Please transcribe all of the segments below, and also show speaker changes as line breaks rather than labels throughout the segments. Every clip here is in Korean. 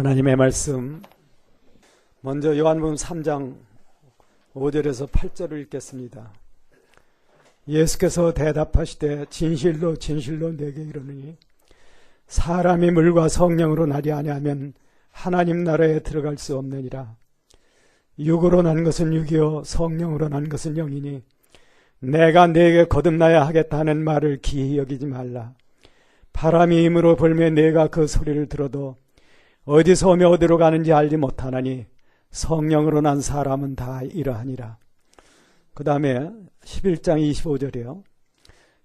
하나님의 말씀, 먼저 요한복음 3장 5절에서 8절을 읽겠습니다. 예수께서 대답하시되 진실로 진실로 내게 이르노니 사람이 물과 성령으로 나지 아니하면 하나님 나라에 들어갈 수 없느니라. 육으로 난 것은 육이요 성령으로 난 것은 영이니 내가 네게 거듭나야 하겠다 하는 말을 기이 여기지 말라. 바람이 임으로 불며 내가 그 소리를 들어도 어디서 오며 어디로 가는지 알지 못하나니 성령으로 난 사람은 다 이러하니라. 그 다음에 11장 25절이요.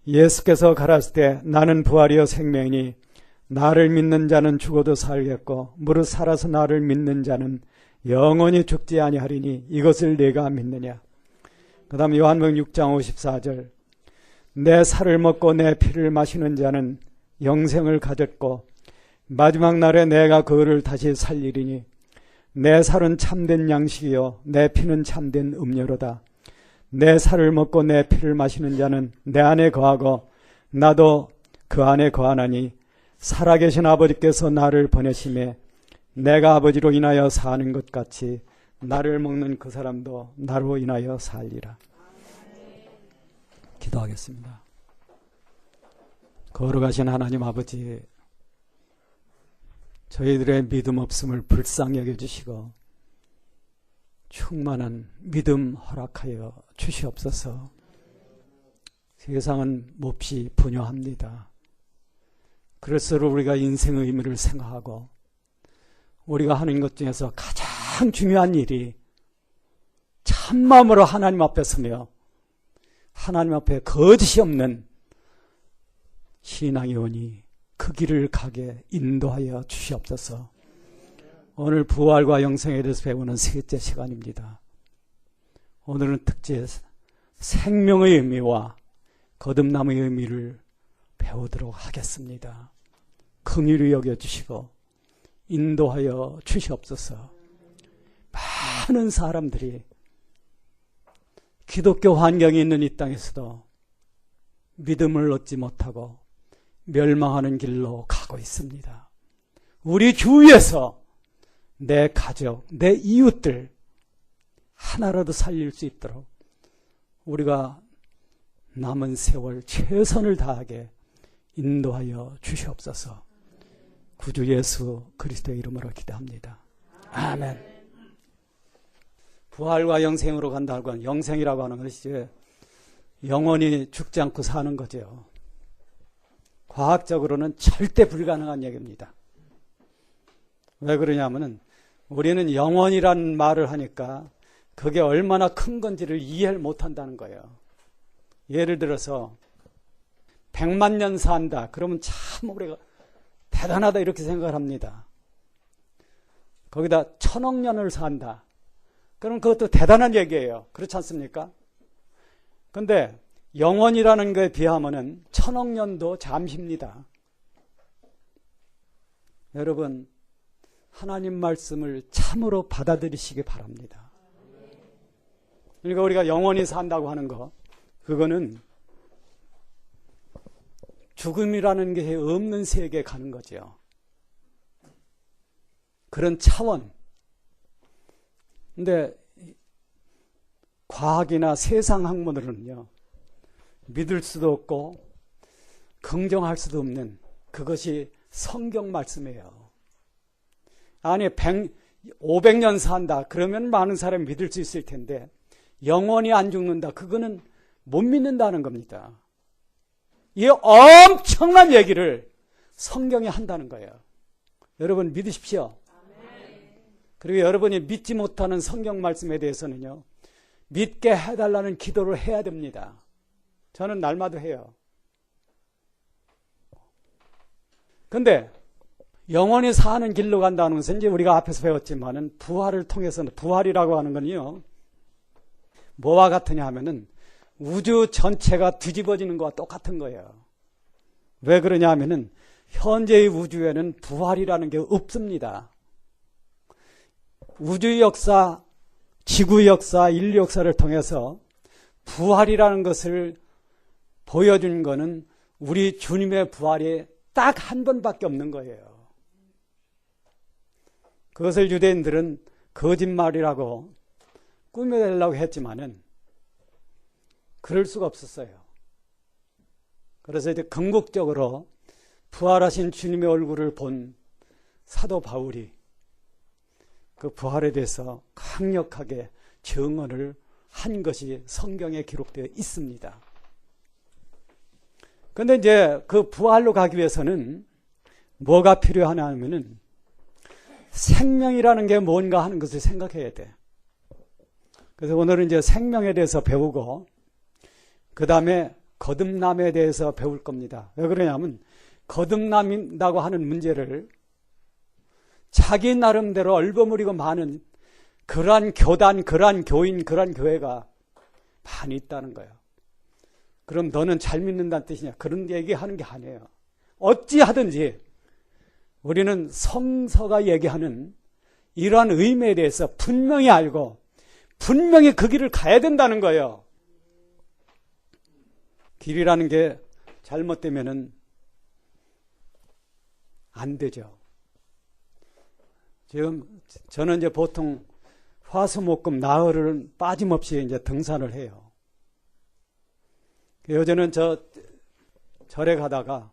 예수께서 가라사대 때 나는 부활이요 생명이니 나를 믿는 자는 죽어도 살겠고 무릇 살아서 나를 믿는 자는 영원히 죽지 아니하리니 이것을 내가 믿느냐. 그 다음 요한복음 6장 54절 내 살을 먹고 내 피를 마시는 자는 영생을 가졌고 마지막 날에 내가 그를 다시 살리리니 내 살은 참된 양식이요 내 피는 참된 음료로다. 내 살을 먹고 내 피를 마시는 자는 내 안에 거하고 나도 그 안에 거하나니 살아계신 아버지께서 나를 보내심에 내가 아버지로 인하여 사는 것 같이 나를 먹는 그 사람도 나로 인하여 살리라. 기도하겠습니다. 거룩하신 하나님 아버지, 저희들의 믿음 없음을 불쌍히 여겨주시고 충만한 믿음 허락하여 주시옵소서. 세상은 몹시 분요합니다. 그럴수록 우리가 인생의 의미를 생각하고 우리가 하는 것 중에서 가장 중요한 일이 참마음으로 하나님 앞에 서며 하나님 앞에 거짓이 없는 신앙이 오니 그 길을 가게 인도하여 주시옵소서. 오늘 부활과 영생에 대해서 배우는 셋째 시간입니다. 오늘은 특히 생명의 의미와 거듭남의 의미를 배우도록 하겠습니다. 긍휼히 여겨주시고 인도하여 주시옵소서. 많은 사람들이 기독교 환경이 있는 이 땅에서도 믿음을 얻지 못하고 멸망하는 길로 가고 있습니다. 우리 주위에서 내 가족, 내 이웃들 하나라도 살릴 수 있도록 우리가 남은 세월 최선을 다하게 인도하여 주시옵소서. 구주 예수 그리스도의 이름으로 기도합니다. 아멘. 부활과 영생으로 간다고 하는 영생이라고 하는 것이 영원히 죽지 않고 사는 거죠. 과학적으로는 절대 불가능한 얘기입니다. 왜 그러냐면은 우리는 영원이라는 말을 하니까 그게 얼마나 큰 건지를 이해를 못한다는 거예요. 예를 들어서 100만 년 산다. 그러면 참 우리가 대단하다 이렇게 생각을 합니다. 거기다 1000억 년을 산다. 그럼 그것도 대단한 얘기예요. 그렇지 않습니까? 그런데 영원이라는 것에 비하면은 1000억 년도 잠시입니다. 여러분, 하나님 말씀을 참으로 받아들이시기 바랍니다. 그러니까 우리가 영원히 산다고 하는 거, 그거는 죽음이라는 게 없는 세계에 가는 거죠. 그런 차원. 근데 과학이나 세상 학문으로는요, 믿을 수도 없고 긍정할 수도 없는 그것이 성경 말씀이에요. 아니 500년 산다 그러면 많은 사람이 믿을 수 있을 텐데 영원히 안 죽는다 그거는 못 믿는다는 겁니다. 이 엄청난 얘기를 성경이 한다는 거예요. 여러분 믿으십시오. 그리고 여러분이 믿지 못하는 성경 말씀에 대해서는요, 믿게 해달라는 기도를 해야 됩니다. 저는 날마다 해요. 근데 영원히 사는 길로 간다는 것은 이제 우리가 앞에서 배웠지만은 부활을 통해서는, 부활이라고 하는 건요, 뭐와 같으냐 하면은 우주 전체가 뒤집어지는 것과 똑같은 거예요. 왜 그러냐 하면은 현재의 우주에는 부활이라는 게 없습니다. 우주 역사, 지구 역사, 인류 역사를 통해서 부활이라는 것을 보여준 거는 우리 주님의 부활이 딱 한 번밖에 없는 거예요. 그것을 유대인들은 거짓말이라고 꾸며내려고 했지만은 그럴 수가 없었어요. 그래서 이제 궁극적으로 부활하신 주님의 얼굴을 본 사도 바울이 그 부활에 대해서 강력하게 증언을 한 것이 성경에 기록되어 있습니다. 그런데 이제 그 부활로 가기 위해서는 뭐가 필요하냐 하면은 생명이라는 게 뭔가 하는 것을 생각해야 돼. 그래서 오늘은 이제 생명에 대해서 배우고 그 다음에 거듭남에 대해서 배울 겁니다. 왜 그러냐면 거듭남이라고 하는 문제를 자기 나름대로 얼버무리고 많은 그러한 교단, 그러한 교인, 그러한 교회가 많이 있다는 거예요. 그럼 너는 잘 믿는다는 뜻이냐? 그런 얘기하는 게 아니에요. 어찌하든지 우리는 성서가 얘기하는 이러한 의미에 대해서 분명히 알고 분명히 그 길을 가야 된다는 거예요. 길이라는 게 잘못되면은 안 되죠. 지금 저는 이제 보통 화수목금 나흘은 빠짐없이 이제 등산을 해요. 요즘은 절에 가다가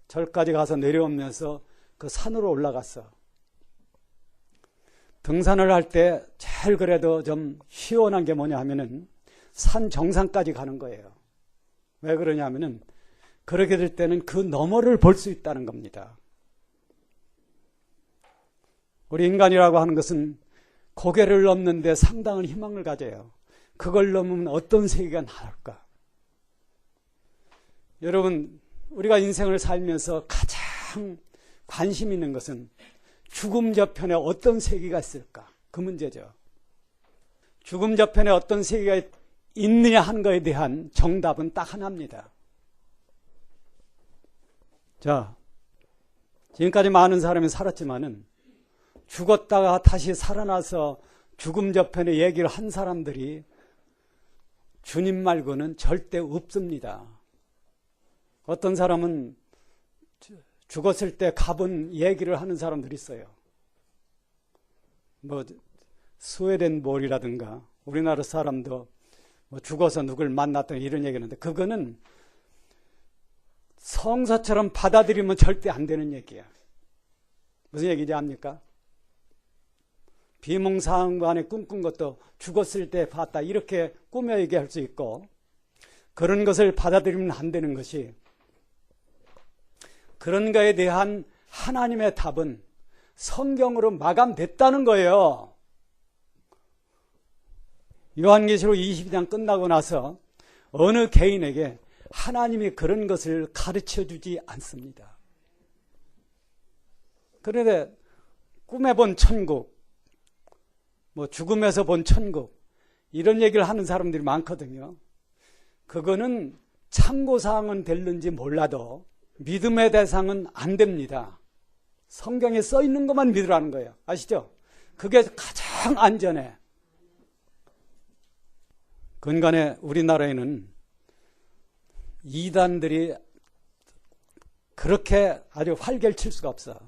절까지 가서 내려오면서 그 산으로 올라갔어. 등산을 할 때 제일 그래도 좀 시원한 게 뭐냐 하면은 산 정상까지 가는 거예요. 왜 그러냐 하면은 그렇게 될 때는 그 너머를 볼 수 있다는 겁니다. 우리 인간이라고 하는 것은 고개를 넘는데 상당한 희망을 가져요. 그걸 넘으면 어떤 세계가 나올까? 여러분, 우리가 인생을 살면서 가장 관심 있는 것은 죽음 저편에 어떤 세계가 있을까? 그 문제죠. 죽음 저편에 어떤 세계가 있느냐 하는 것에 대한 정답은 딱 하나입니다. 자, 지금까지 많은 사람이 살았지만은 죽었다가 다시 살아나서 죽음 저편의 얘기를 한 사람들이 주님 말고는 절대 없습니다. 어떤 사람은 죽었을 때 가본 얘기를 하는 사람들이 있어요. 뭐 스웨덴 몰이라든가 우리나라 사람도 뭐 죽어서 누굴 만났던 이런 얘기하는데 그거는 성서처럼 받아들이면 절대 안 되는 얘기야. 무슨 얘기인지 압니까? 비몽사몽간에 꿈꾼 것도 죽었을 때 봤다 이렇게 꾸며 얘기할 수 있고 그런 것을 받아들이면 안 되는 것이 그런 거에 대한 하나님의 답은 성경으로 마감됐다는 거예요. 요한계시록 22장 끝나고 나서 어느 개인에게 하나님이 그런 것을 가르쳐 주지 않습니다. 그런데 꿈에 본 천국, 뭐 죽음에서 본 천국 이런 얘기를 하는 사람들이 많거든요. 그거는 참고사항은 될는지 몰라도 믿음의 대상은 안 됩니다. 성경에 써 있는 것만 믿으라는 거예요. 아시죠? 그게 가장 안전해. 근간에 우리나라에는 이단들이 그렇게 아주 활개를 칠 수가 없어.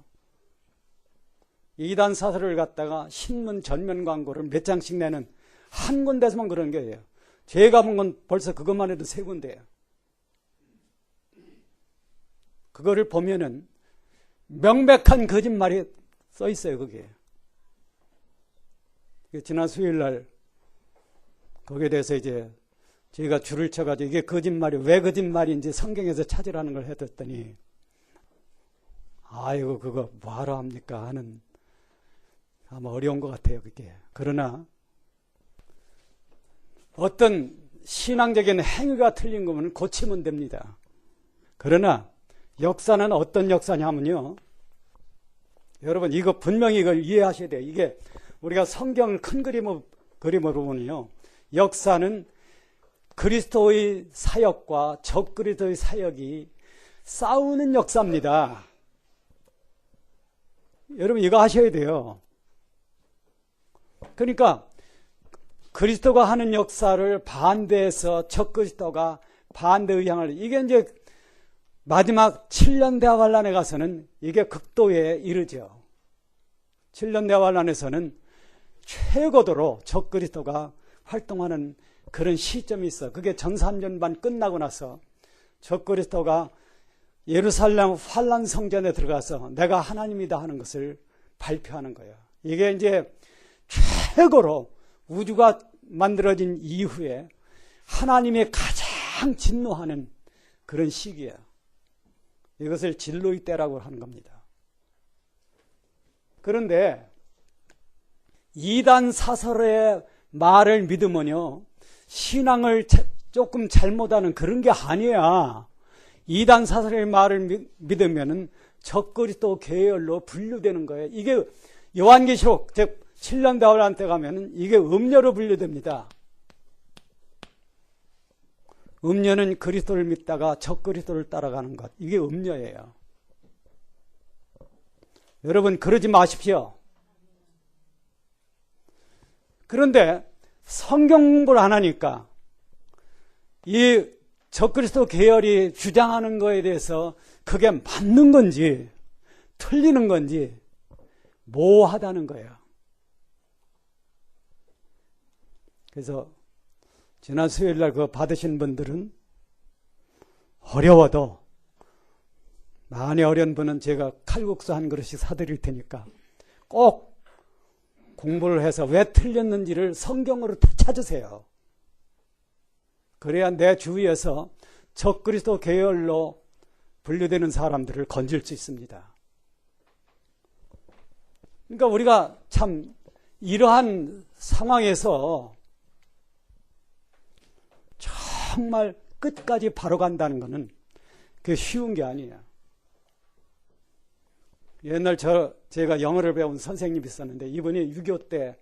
이단 사설을 갖다가 신문 전면 광고를 몇 장씩 내는 한 군데서만 그런 거예요. 제가 본 건 벌써 그것만 해도 3군데예요. 그거를 보면은 명백한 거짓말이 써 있어요, 그게. 지난 수요일 날 거기에 대해서 이제 저희가 줄을 쳐가지고 이게 거짓말이 왜 거짓말인지 성경에서 찾으라는 걸 해뒀더니 아이고 그거 뭐하러 합니까 하는 아마 어려운 것 같아요, 그게. 그러나 어떤 신앙적인 행위가 틀린 거면 고치면 됩니다. 그러나 역사는 어떤 역사냐면요. 여러분 이거 분명히 이걸 이해하셔야 돼요. 이게 우리가 성경을 큰 그림으로 보면요. 역사는 그리스도의 사역과 적그리스도의 사역이 싸우는 역사입니다. 여러분 이거 아셔야 돼요. 그러니까 그리스도가 하는 역사를 반대해서 적그리스도가 반대 의향을 이게 이제 마지막 7년 대환란에 가서는 이게 극도에 이르죠. 7년 대화를 안에서는 최고도로 적그리스도가 활동하는 그런 시점이 있어. 그게 전 3년 반 끝나고 나서 적그리스도가 예루살렘 환란 성전에 들어가서 내가 하나님이다 하는 것을 발표하는 거예요. 이게 이제 최고로 우주가 만들어진 이후에 하나님이 가장 진노하는 그런 시기예요. 이것을 진노의 때라고 하는 겁니다. 그런데 이단 사설의 말을 믿으면요, 신앙을 조금 잘못하는 그런 게 아니야. 이단 사설의 말을 믿으면은 적그리스도 계열로 분류되는 거예요. 이게 요한계시록 즉 7년 대화란 때 가면은 이게 음녀로 분류됩니다. 음녀는 그리스도를 믿다가 적그리스도를 따라가는 것. 이게 음녀예요. 여러분 그러지 마십시오. 그런데 성경 공부를 안 하니까 이 적그리스도 계열이 주장하는 거에 대해서 그게 맞는 건지 틀리는 건지 모호하다는 거예요. 그래서 지난 수요일 날 그거 받으신 분들은 어려워도, 많이 어려운 분은 제가 칼국수 한 그릇씩 사드릴 테니까 꼭 공부를 해서 왜 틀렸는지를 성경으로 찾으세요. 그래야 내 주위에서 적그리스도 계열로 분류되는 사람들을 건질 수 있습니다. 그러니까 우리가 참 이러한 상황에서 정말 끝까지 바로 간다는 것은 그게 쉬운 게 아니에요. 옛날 제가 영어를 배운 선생님이 있었는데 이분이 6.25 때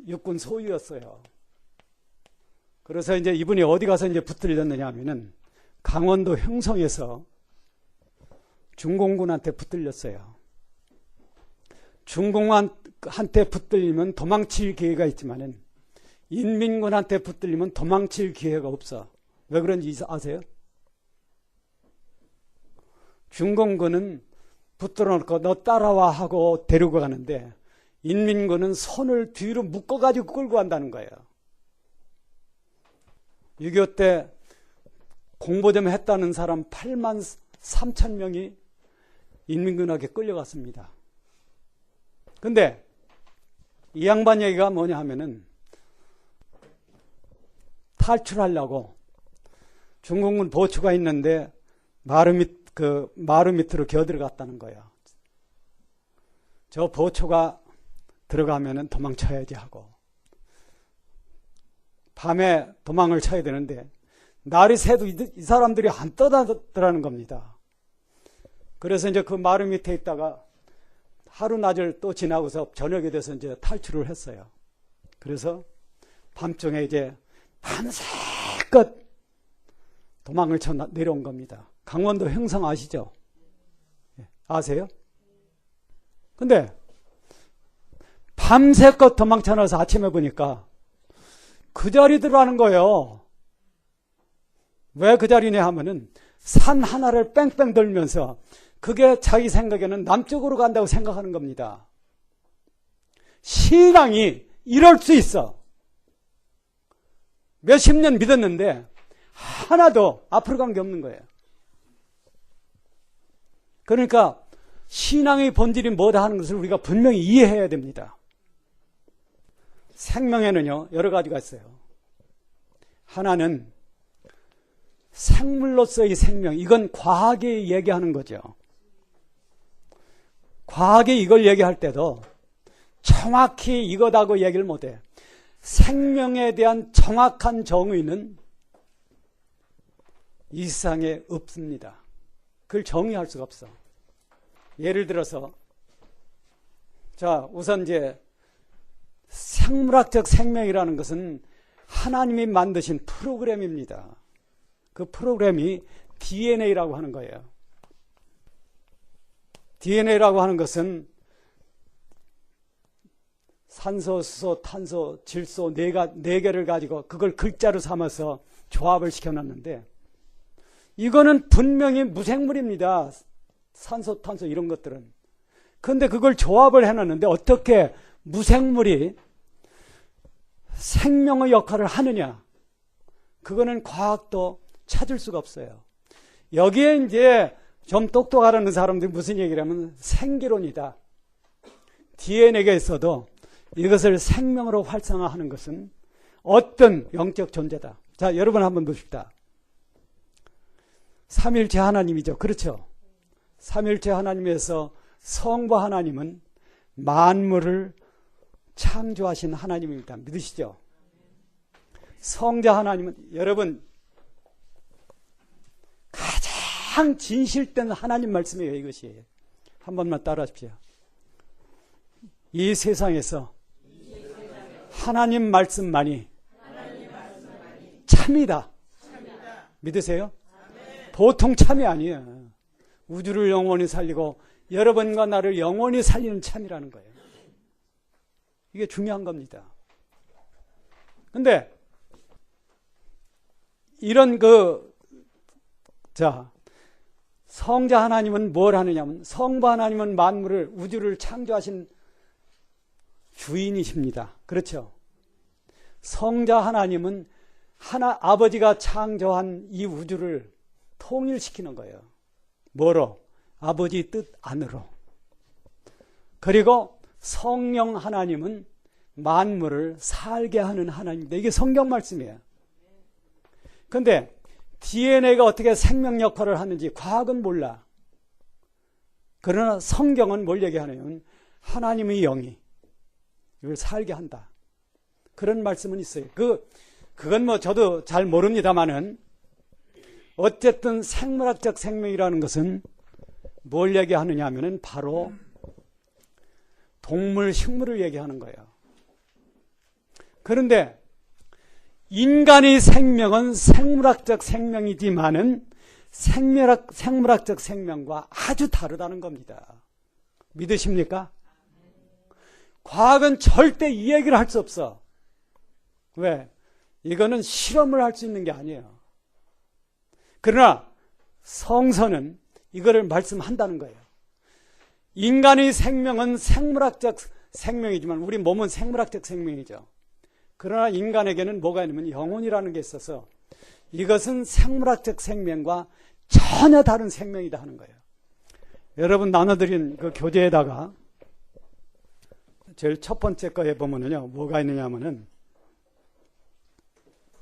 육군 소위였어요. 그래서 이제 이분이 어디 가서 이제 붙들렸느냐 하면은 강원도 형성에서 중공군한테 붙들렸어요. 중공군한테 붙들리면 도망칠 기회가 있지만은 인민군한테 붙들리면 도망칠 기회가 없어. 왜 그런지 아세요? 중공군은 붙들어놓고 너 따라와 하고 데리고 가는데 인민군은 손을 뒤로 묶어가지고 끌고 간다는 거예요. 6.25 때 공보 좀 했다는 사람 8만 3천 명이 인민군에게 끌려갔습니다. 근데 이 양반 얘기가 뭐냐 하면은 탈출하려고 중공군 보초가 있는데 마루 밑으로 기어들어갔다는 거예요. 저 보초가 들어가면은 도망쳐야지 하고 밤에 도망을 쳐야 되는데 날이 새도 이 사람들이 안 떠나더라는 겁니다. 그래서 이제 그 마루 밑에 있다가 하루 낮을 또 지나고서 저녁이 돼서 이제 탈출을 했어요. 그래서 밤중에 이제 밤새껏 도망을 쳐 내려온 겁니다. 강원도 형성 아시죠? 아세요? 근데 밤새껏 도망쳐나서 아침에 보니까 그 자리더라는 거예요. 왜 그 자리냐 하면은 산 하나를 뺑뺑 돌면서 그게 자기 생각에는 남쪽으로 간다고 생각하는 겁니다. 신앙이 이럴 수 있어. 몇십 년 믿었는데 하나도 앞으로 간 게 없는 거예요. 그러니까 신앙의 본질이 뭐다 하는 것을 우리가 분명히 이해해야 됩니다. 생명에는요 여러 가지가 있어요. 하나는 생물로서의 생명, 이건 과학이 얘기하는 거죠. 과학이 이걸 얘기할 때도 정확히 이거다고 얘기를 못해. 생명에 대한 정확한 정의는 이 세상에 없습니다. 그걸 정의할 수가 없어. 예를 들어서 자 우선 이제 생물학적 생명이라는 것은 하나님이 만드신 프로그램입니다. 그 프로그램이 DNA라고 하는 거예요. DNA라고 하는 것은 산소, 수소, 탄소, 질소 네 개를 가지고 그걸 글자로 삼아서 조합을 시켜놨는데 이거는 분명히 무생물입니다. 산소, 탄소 이런 것들은. 그런데 그걸 조합을 해놨는데 어떻게 무생물이 생명의 역할을 하느냐? 그거는 과학도 찾을 수가 없어요. 여기에 이제 좀 똑똑하다는 사람들이 무슨 얘기를 하면 생기론이다. DNA가 있어도 이것을 생명으로 활성화하는 것은 어떤 영적 존재다. 자, 여러분 한번 보십시다. 삼일체 하나님이죠. 그렇죠? 삼일체 하나님에서 성부 하나님은 만물을 창조하신 하나님입니다. 믿으시죠? 성자 하나님은 여러분 가장 진실된 하나님 말씀이에요. 이것이. 한 번만 따라하십시오. 이 세상에서 하나님 말씀만이 참이다. 믿으세요? 보통 참이 아니에요. 우주를 영원히 살리고 여러분과 나를 영원히 살리는 참이라는 거예요. 이게 중요한 겁니다. 근데 이런 성자 하나님은 뭘 하느냐면 성부 하나님은 만물을 우주를 창조하신 주인이십니다. 그렇죠? 성자 하나님은 아버지가 창조한 이 우주를 통일시키는 거예요. 뭐로? 아버지 뜻 안으로. 그리고 성령 하나님은 만물을 살게 하는 하나님입니다. 이게 성경 말씀이에요. 그런데 DNA가 어떻게 생명 역할을 하는지 과학은 몰라. 그러나 성경은 뭘 얘기하냐면 하나님의 영이 이걸 살게 한다. 그런 말씀은 있어요. 그건 뭐 저도 잘 모릅니다만은 어쨌든 생물학적 생명이라는 것은 뭘 얘기하느냐 하면은 바로 동물, 식물을 얘기하는 거예요. 그런데 인간의 생명은 생물학적 생명이지만은 생물학적 생명과 아주 다르다는 겁니다. 믿으십니까? 과학은 절대 이 얘기를 할 수 없어. 왜? 이거는 실험을 할 수 있는 게 아니에요. 그러나 성서는 이거를 말씀한다는 거예요. 인간의 생명은 생물학적 생명이지만 우리 몸은 생물학적 생명이죠. 그러나 인간에게는 뭐가 있냐면 영혼이라는 게 있어서 이것은 생물학적 생명과 전혀 다른 생명이다 하는 거예요. 여러분 나눠드린 그 교재에다가 제일 첫 번째 거에 보면은요, 뭐가 있느냐 하면은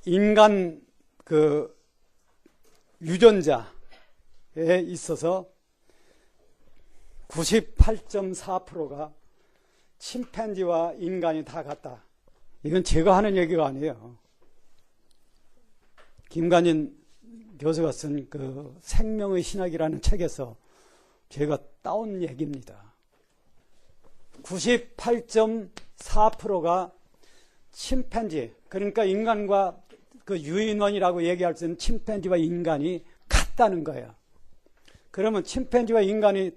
인간 유전자에 있어서 98.4%가 침팬지와 인간이 다 같다. 이건 제가 하는 얘기가 아니에요. 김관진 교수가 쓴 그 생명의 신학이라는 책에서 제가 따온 얘기입니다. 98.4%가 침팬지, 그러니까 인간과 그 유인원이라고 얘기할 수 있는 침팬지와 인간이 같다는 거예요. 그러면 침팬지와 인간이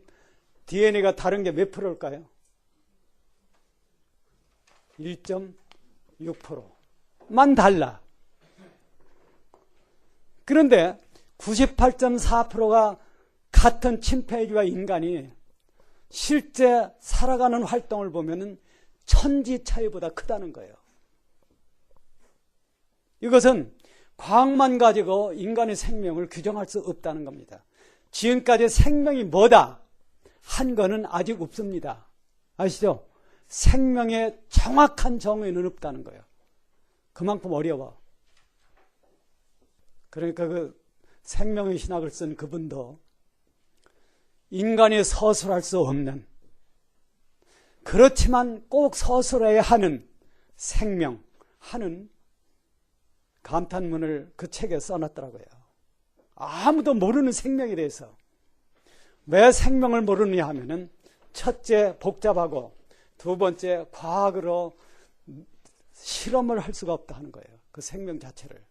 DNA가 다른 게 몇 프로일까요? 1.6%만 달라. 그런데 98.4%가 같은 침팬지와 인간이 실제 살아가는 활동을 보면은 천지 차이보다 크다는 거예요. 이것은 과학만 가지고 인간의 생명을 규정할 수 없다는 겁니다. 지금까지 생명이 뭐다 한 거는 아직 없습니다. 아시죠? 생명의 정확한 정의는 없다는 거예요. 그만큼 어려워. 그러니까 그 생명의 신학을 쓴 그분도 인간이 서술할 수 없는, 그렇지만 꼭 서술해야 하는 생명 하는 감탄문을 그 책에 써놨더라고요. 아무도 모르는 생명에 대해서. 왜 생명을 모르느냐 하면은 첫째 복잡하고 두 번째 과학으로 실험을 할 수가 없다 하는 거예요. 그 생명 자체를.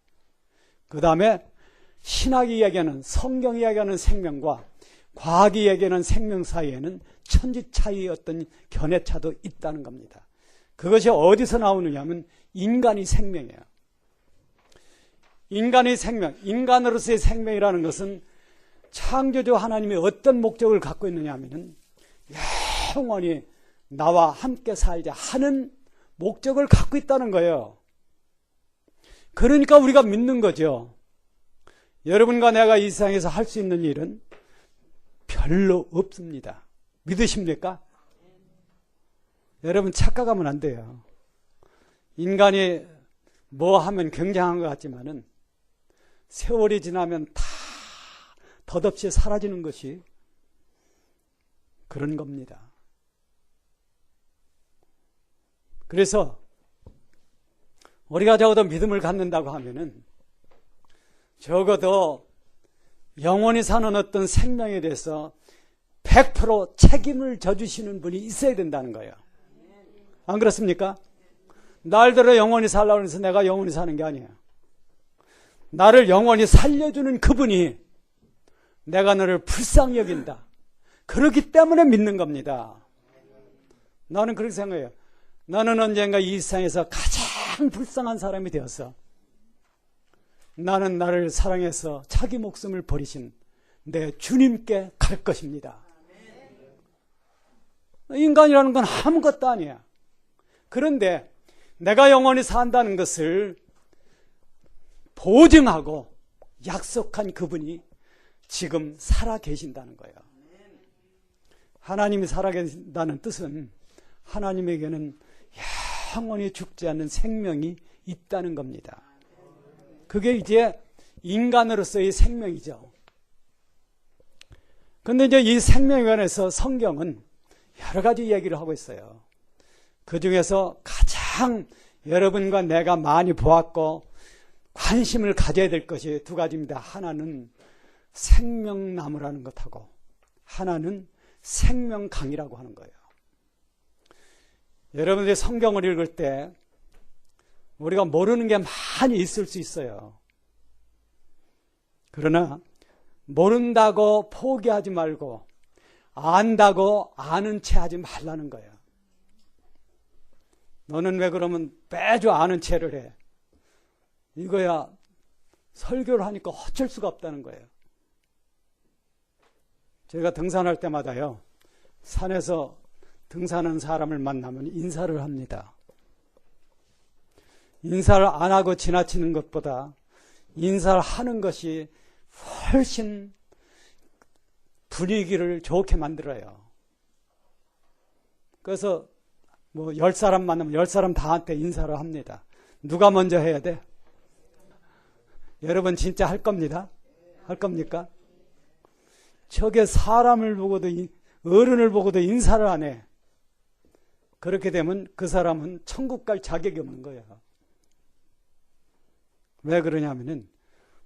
그 다음에 신학이 얘기하는, 성경이 얘기하는 생명과 과학이 얘기하는 생명 사이에는 천지 차이의 어떤 견해차도 있다는 겁니다. 그것이 어디서 나오느냐 하면 인간의 생명이에요. 인간의 생명, 인간으로서의 생명이라는 것은 창조주 하나님이 어떤 목적을 갖고 있느냐 하면은 영원히 나와 함께 살자 하는 목적을 갖고 있다는 거예요. 그러니까 우리가 믿는 거죠. 여러분과 내가 이 세상에서 할 수 있는 일은 별로 없습니다. 믿으십니까? 여러분 착각하면 안 돼요. 인간이 뭐 하면 굉장한 것 같지만은 세월이 지나면 다 덧없이 사라지는 것이 그런 겁니다. 그래서 우리가 적어도 믿음을 갖는다고 하면은 적어도 영원히 사는 어떤 생명에 대해서 100% 책임을 져주시는 분이 있어야 된다는 거예요. 안 그렇습니까? 날들어 영원히 살라고 해서 내가 영원히 사는 게 아니에요. 나를 영원히 살려주는 그분이 내가 너를 불쌍히 여긴다. 그렇기 때문에 믿는 겁니다. 나는 그렇게 생각해요. 나는 언젠가 이 세상에서 가장 불쌍한 사람이 되었어. 나는 나를 사랑해서 자기 목숨을 버리신 내 주님께 갈 것입니다. 인간이라는 건 아무것도 아니야. 그런데 내가 영원히 산다는 것을 보증하고 약속한 그분이 지금 살아 계신다는 거예요. 하나님이 살아 계신다는 뜻은 하나님에게는 영원히 죽지 않는 생명이 있다는 겁니다. 그게 이제 인간으로서의 생명이죠. 그런데 이제 이 생명에 관해서 성경은 여러 가지 얘기를 하고 있어요. 그 중에서 가장 여러분과 내가 많이 보았고 관심을 가져야 될 것이 두 가지입니다. 하나는 생명나무라는 것하고 하나는 생명강이라고 하는 거예요. 여러분들이 성경을 읽을 때 우리가 모르는 게 많이 있을 수 있어요. 그러나 모른다고 포기하지 말고 안다고 아는 체 하지 말라는 거예요. 너는 왜 그러면 매주 아는 체를 해? 이거야 설교를 하니까 어쩔 수가 없다는 거예요. 제가 등산할 때마다요, 산에서 등산하는 사람을 만나면 인사를 합니다. 인사를 안 하고 지나치는 것보다 인사를 하는 것이 훨씬 분위기를 좋게 만들어요. 그래서 뭐 10사람 만나면 10사람 다한테 인사를 합니다. 누가 먼저 해야 돼? 여러분 진짜 할 겁니다. 할 겁니까? 저게 사람을 보고도 어른을 보고도 인사를 안 해. 그렇게 되면 그 사람은 천국 갈 자격이 없는 거예요. 왜 그러냐면은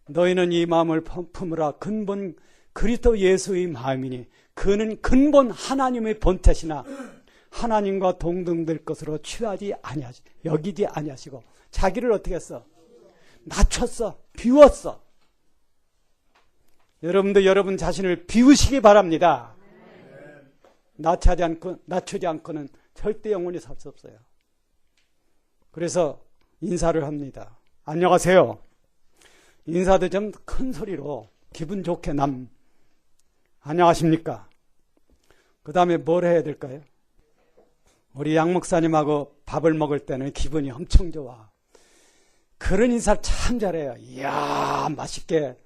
너희는 이 마음을 품으라. 근본 그리스도 예수의 마음이니 그는 근본 하나님의 본태시나 하나님과 동등될 것으로 여기지 아니하시고 자기를 어떻게 했어? 낮췄어. 비웠어. 여러분도 여러분 자신을 비우시기 바랍니다. 낮추지 않고는 절대 영원히 살 수 없어요. 그래서 인사를 합니다. 안녕하세요. 인사도 좀 큰 소리로 기분 좋게 안녕하십니까? 그 다음에 뭘 해야 될까요? 우리 양 목사님하고 밥을 먹을 때는 기분이 엄청 좋아. 그런 인사 참 잘해요. 이야, 맛있게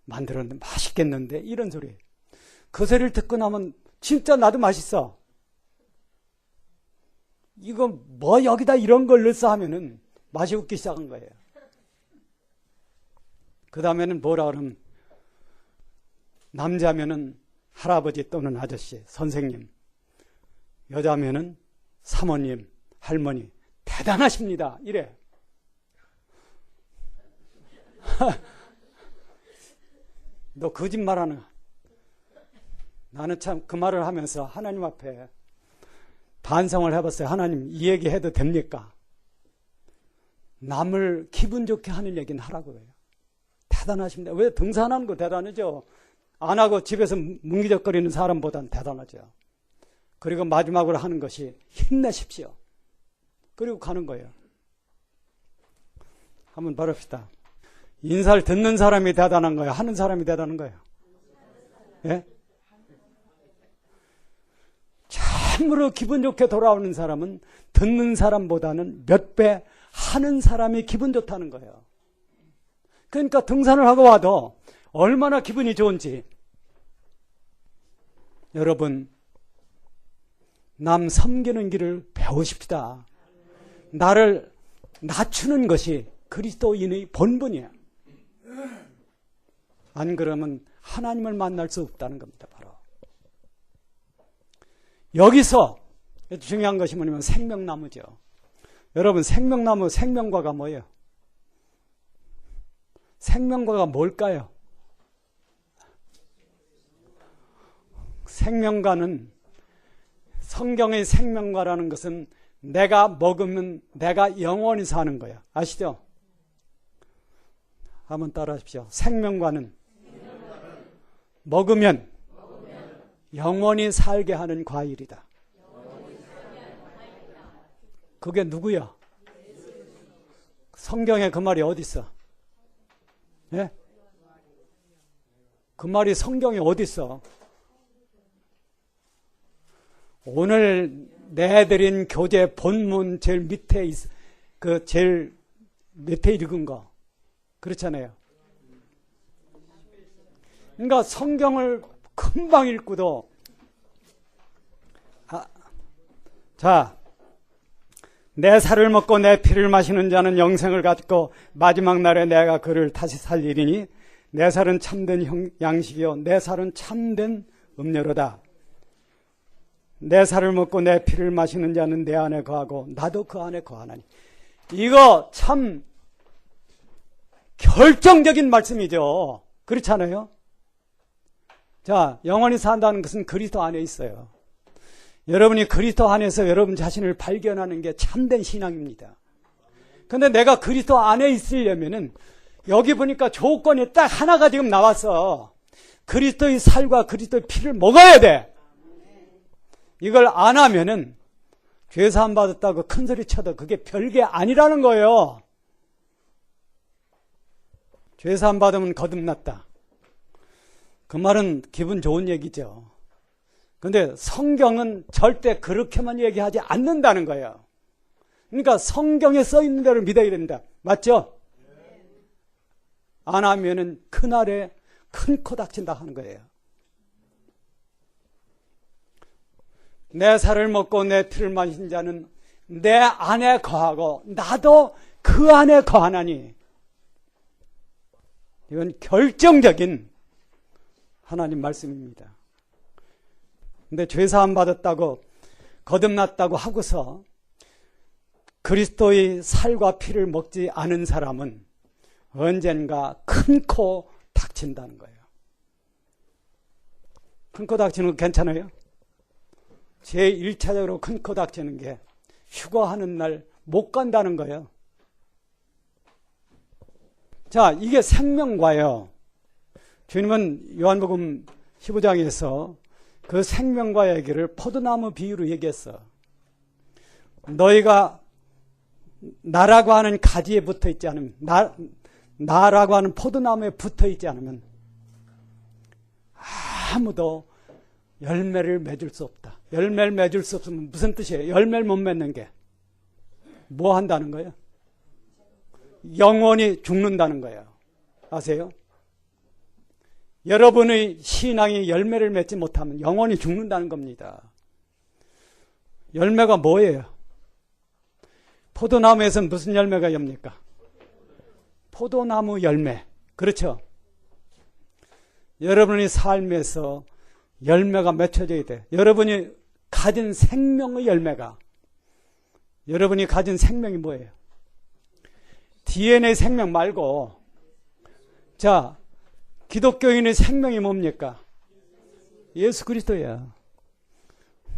만들었는데 맛있겠는데 이런 소리. 그 소리를 듣고 나면 진짜 나도 맛있어. 이거 뭐 여기다 이런 걸 넣었어 하면은 맛이 웃기 시작한 거예요. 그 다음에는 뭐라 그러면 남자면은 할아버지 또는 아저씨, 선생님, 여자면은 사모님, 할머니, 대단하십니다. 이래. 너 거짓말하는. 나는 참 그 말을 하면서 하나님 앞에 반성을 해봤어요. 하나님, 이 얘기 해도 됩니까? 남을 기분 좋게 하는 얘기는 하라고 해요. 대단하십니다. 왜 등산하는 거 대단하죠? 안 하고 집에서 뭉기적거리는 사람보단 대단하죠. 그리고 마지막으로 하는 것이 힘내십시오. 그리고 가는 거예요. 한번 바랍시다. 인사를 듣는 사람이 대단한 거예요? 하는 사람이 대단한 거예요? 예? 참으로 기분 좋게 돌아오는 사람은 듣는 사람보다는 몇 배 하는 사람이 기분 좋다는 거예요. 그러니까 등산을 하고 와도 얼마나 기분이 좋은지. 여러분, 남 섬기는 길을 배우십시다. 나를 낮추는 것이 그리스도인의 본분이에요. 안 그러면 하나님을 만날 수 없다는 겁니다. 바로 여기서 중요한 것이 뭐냐면 생명나무죠. 여러분, 생명나무, 생명과가 뭐예요? 생명과가 뭘까요? 생명과는, 성경의 생명과라는 것은 내가 먹으면 내가 영원히 사는 거야. 아시죠? 한번 따라 하십시오. 생명과는 먹으면 영원히 살게 하는 과일이다. 그게 누구야? 성경에 그 말이 어디 있어? 예? 그 말이 성경에 어디 있어? 오늘 내드린 교재 본문 제일 밑에 제일 밑에 읽은 거 그렇잖아요. 그러니까 성경을 금방 읽고도 자, 내 살을 먹고 내 피를 마시는 자는 영생을 갖고 마지막 날에 내가 그를 다시 살리리니 내 살은 참된 양식이요 내 살은 참된 음료로다. 내 살을 먹고 내 피를 마시는 자는 내 안에 거하고 나도 그 안에 거하나니. 이거 참 결정적인 말씀이죠. 그렇잖아요. 자, 영원히 산다는 것은 그리스도 안에 있어요. 여러분이 그리스도 안에서 여러분 자신을 발견하는 게 참된 신앙입니다. 그런데 내가 그리스도 안에 있으려면은 여기 보니까 조건이 딱 하나가 지금 나왔어. 그리스도의 살과 그리스도의 피를 먹어야 돼. 이걸 안 하면은 죄사함 받았다고 큰 소리 쳐도 그게 별게 아니라는 거예요. 죄사함 받으면 거듭났다. 그 말은 기분 좋은 얘기죠. 그런데 성경은 절대 그렇게만 얘기하지 않는다는 거예요. 그러니까 성경에 써 있는 대로 믿어야 된다. 맞죠? 안 하면은 그날에 큰 코 닥친다 하는 거예요. 내 살을 먹고 내 피를 마신 자는 내 안에 거하고 나도 그 안에 거하나니. 이건 결정적인 하나님 말씀입니다. 근데 죄사함 받았다고 거듭났다고 하고서 그리스도의 살과 피를 먹지 않은 사람은 언젠가 큰 코 닥친다는 거예요. 큰 코 닥치는 거 괜찮아요? 제 1차적으로 큰 코 닥치는 게 휴가하는 날 못 간다는 거예요. 자, 이게 생명과예요. 주님은 요한복음 15장에서 그 생명과 얘기를 포도나무 비유로 얘기했어. 너희가 나라고 하는 가지에 붙어 있지 않으면, 나라고 하는 포도나무에 붙어 있지 않으면 아무도 열매를 맺을 수 없다. 열매를 맺을 수 없으면 무슨 뜻이에요? 열매를 못 맺는 게 뭐 한다는 거예요? 영원히 죽는다는 거예요. 아세요? 여러분의 신앙이 열매를 맺지 못하면 영원히 죽는다는 겁니다. 열매가 뭐예요? 포도나무에서는 무슨 열매가 엽니까? 포도나무 열매. 그렇죠? 여러분의 삶에서 열매가 맺혀져야 돼. 여러분이 가진 생명의 열매가, 여러분이 가진 생명이 뭐예요? DNA 생명 말고, 자, 기독교인의 생명이 뭡니까? 예수 그리스도야.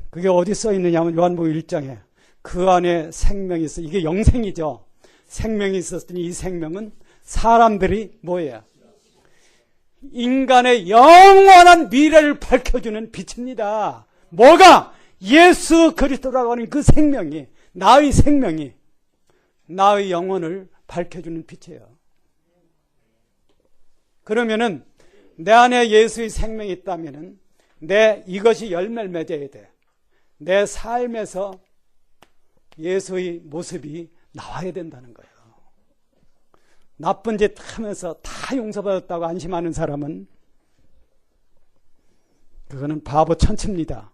그게 어디 써 있느냐면 요한복음 1장에 그 안에 생명이 있어. 이게 영생이죠. 생명이 있었더니 이 생명은 사람들이 뭐예요? 인간의 영원한 미래를 밝혀주는 빛입니다. 뭐가? 예수 그리스도라고 하는 그 생명이, 나의 생명이 나의 영혼을 밝혀주는 빛이에요. 그러면은 내 안에 예수의 생명이 있다면은 이것이 열매를 맺어야 돼. 내 삶에서 예수의 모습이 나와야 된다는 거예요. 나쁜 짓 하면서 다 용서받았다고 안심하는 사람은 그거는 바보 천치입니다.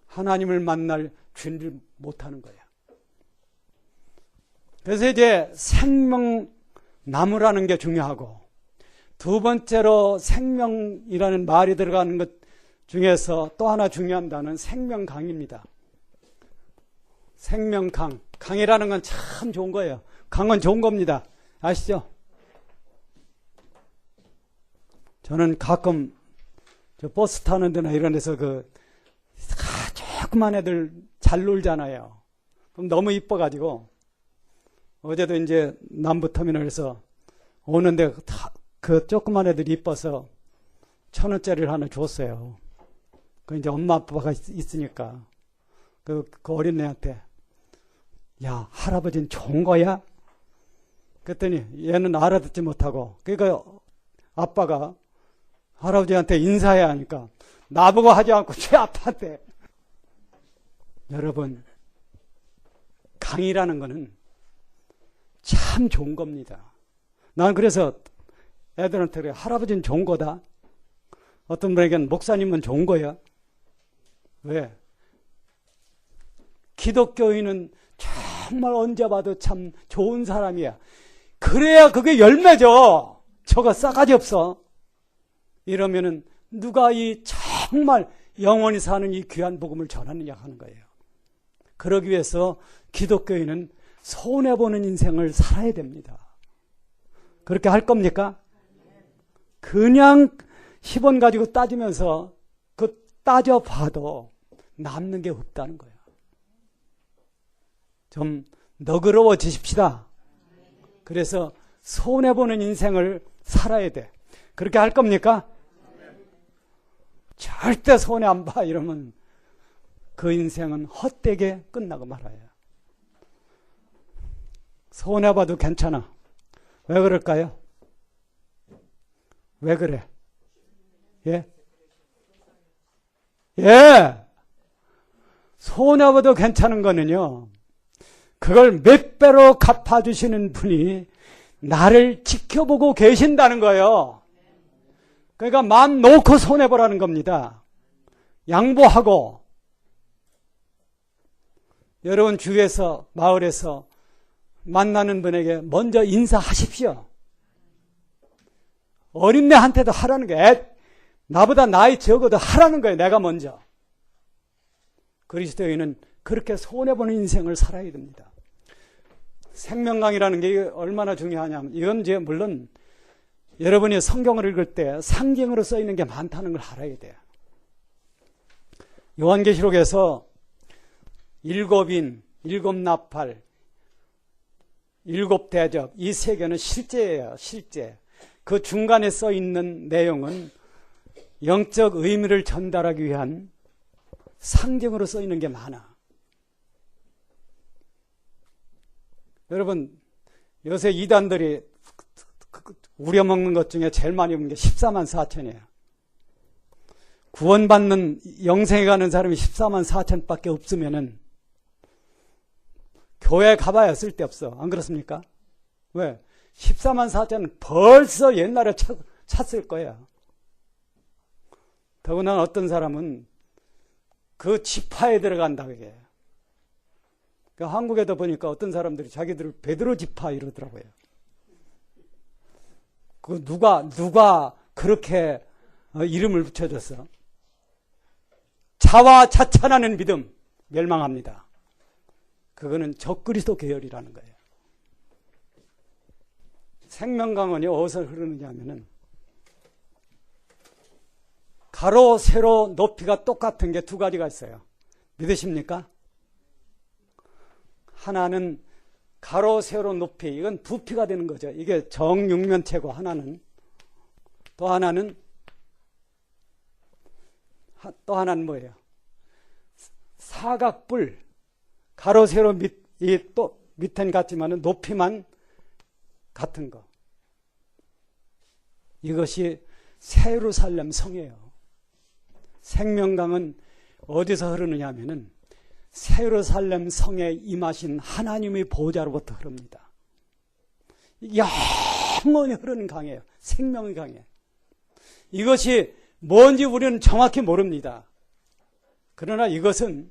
하나님을 만날 준비를 못하는 거예요. 그래서 이제 생명나무라는 게 중요하고, 두 번째로 생명이라는 말이 들어가는 것 중에서 또 하나 중요한 단어는 생명강입니다. 생명강. 강이라는 건 참 좋은 거예요. 강은 좋은 겁니다. 아시죠? 저는 가끔 저 버스 타는 데나 이런 데서 조그만 애들 잘 놀잖아요. 그럼 너무 이뻐가지고, 어제도 이제 남부터미널에서 오는데 그 조그만 애들이 이뻐서 1,000원짜리를 하나 줬어요. 그 이제 엄마 아빠가 있으니까 그 어린애한테, 야, 할아버지는 좋은 거야? 그랬더니 얘는 알아듣지 못하고, 그러니까 아빠가 할아버지한테 인사해야 하니까 나보고 하지 않고 제 아빠한테. 여러분, 강의라는 거는 참 좋은 겁니다. 난 그래서 애들한테 그래, 할아버지는 좋은 거다. 어떤 분에게는 목사님은 좋은 거야. 왜? 기독교인은 정말 언제 봐도 참 좋은 사람이야. 그래야 그게 열매죠. 저거 싸가지 없어. 이러면은 누가 이 정말 영원히 사는 이 귀한 복음을 전하느냐 하는 거예요. 그러기 위해서 기독교인은 손해보는 인생을 살아야 됩니다. 그렇게 할 겁니까? 그냥 10원 가지고 따지면서 그 따져봐도 남는 게 없다는 거예요. 좀 너그러워지십시다. 그래서 손해보는 인생을 살아야 돼. 그렇게 할 겁니까? 절대 손해 안 봐 이러면 그 인생은 헛되게 끝나고 말아요. 손해봐도 괜찮아. 왜 그럴까요? 왜 그래? 예? 예! 손해봐도 괜찮은 거는요, 그걸 몇 배로 갚아주시는 분이 나를 지켜보고 계신다는 거예요. 그러니까 마음 놓고 손해보라는 겁니다. 양보하고. 여러분 주위에서, 마을에서 만나는 분에게 먼저 인사하십시오. 어린애한테도 하라는 거예요. 나보다 나이 적어도 하라는 거예요. 내가 먼저. 그리스도인은 그렇게 손해보는 인생을 살아야 됩니다. 생명강이라는 게 얼마나 중요하냐면, 이건 이제 물론 여러분이 성경을 읽을 때 상징으로 써 있는 게 많다는 걸 알아야 돼요. 요한계시록에서 7인, 7나팔, 7대접, 이 세 개는 실제예요. 실제. 그 중간에 써 있는 내용은 영적 의미를 전달하기 위한 상징으로 써 있는 게 많아. 여러분, 요새 이단들이 우려먹는 것 중에 제일 많이 먹는 게 14만 4천이에요. 구원받는, 영생에 가는 사람이 14만 4천밖에 없으면은 교회 가봐야 쓸데없어. 안 그렇습니까? 왜? 14만 4천은 벌써 옛날에 찼을 거야. 더구나 어떤 사람은 그 지파에 들어간다, 그게. 그러니까 한국에도 보니까 어떤 사람들이 자기들을 베드로 지파 이러더라고요. 그 누가 그렇게 이름을 붙여줬어? 자화자찬하는 믿음, 멸망합니다. 그거는 적그리스도 계열이라는 거예요. 생명강은이 어디서 흐르느냐 하면은, 가로, 세로, 높이가 똑같은 게 두 가지가 있어요. 믿으십니까? 하나는 가로, 세로, 높이, 이건 부피가 되는 거죠. 이게 정육면체고, 하나는. 또 하나는 뭐예요? 사각뿔. 가로, 세로, 밑은 같지만 높이만 같은 거. 이것이 예루살렘 성이에요. 생명강은 어디서 흐르느냐 하면은 예루살렘 성에 임하신 하나님의 보좌로부터 흐릅니다. 영원히 흐르는 강이에요. 생명의 강이에요. 이것이 뭔지 우리는 정확히 모릅니다. 그러나 이것은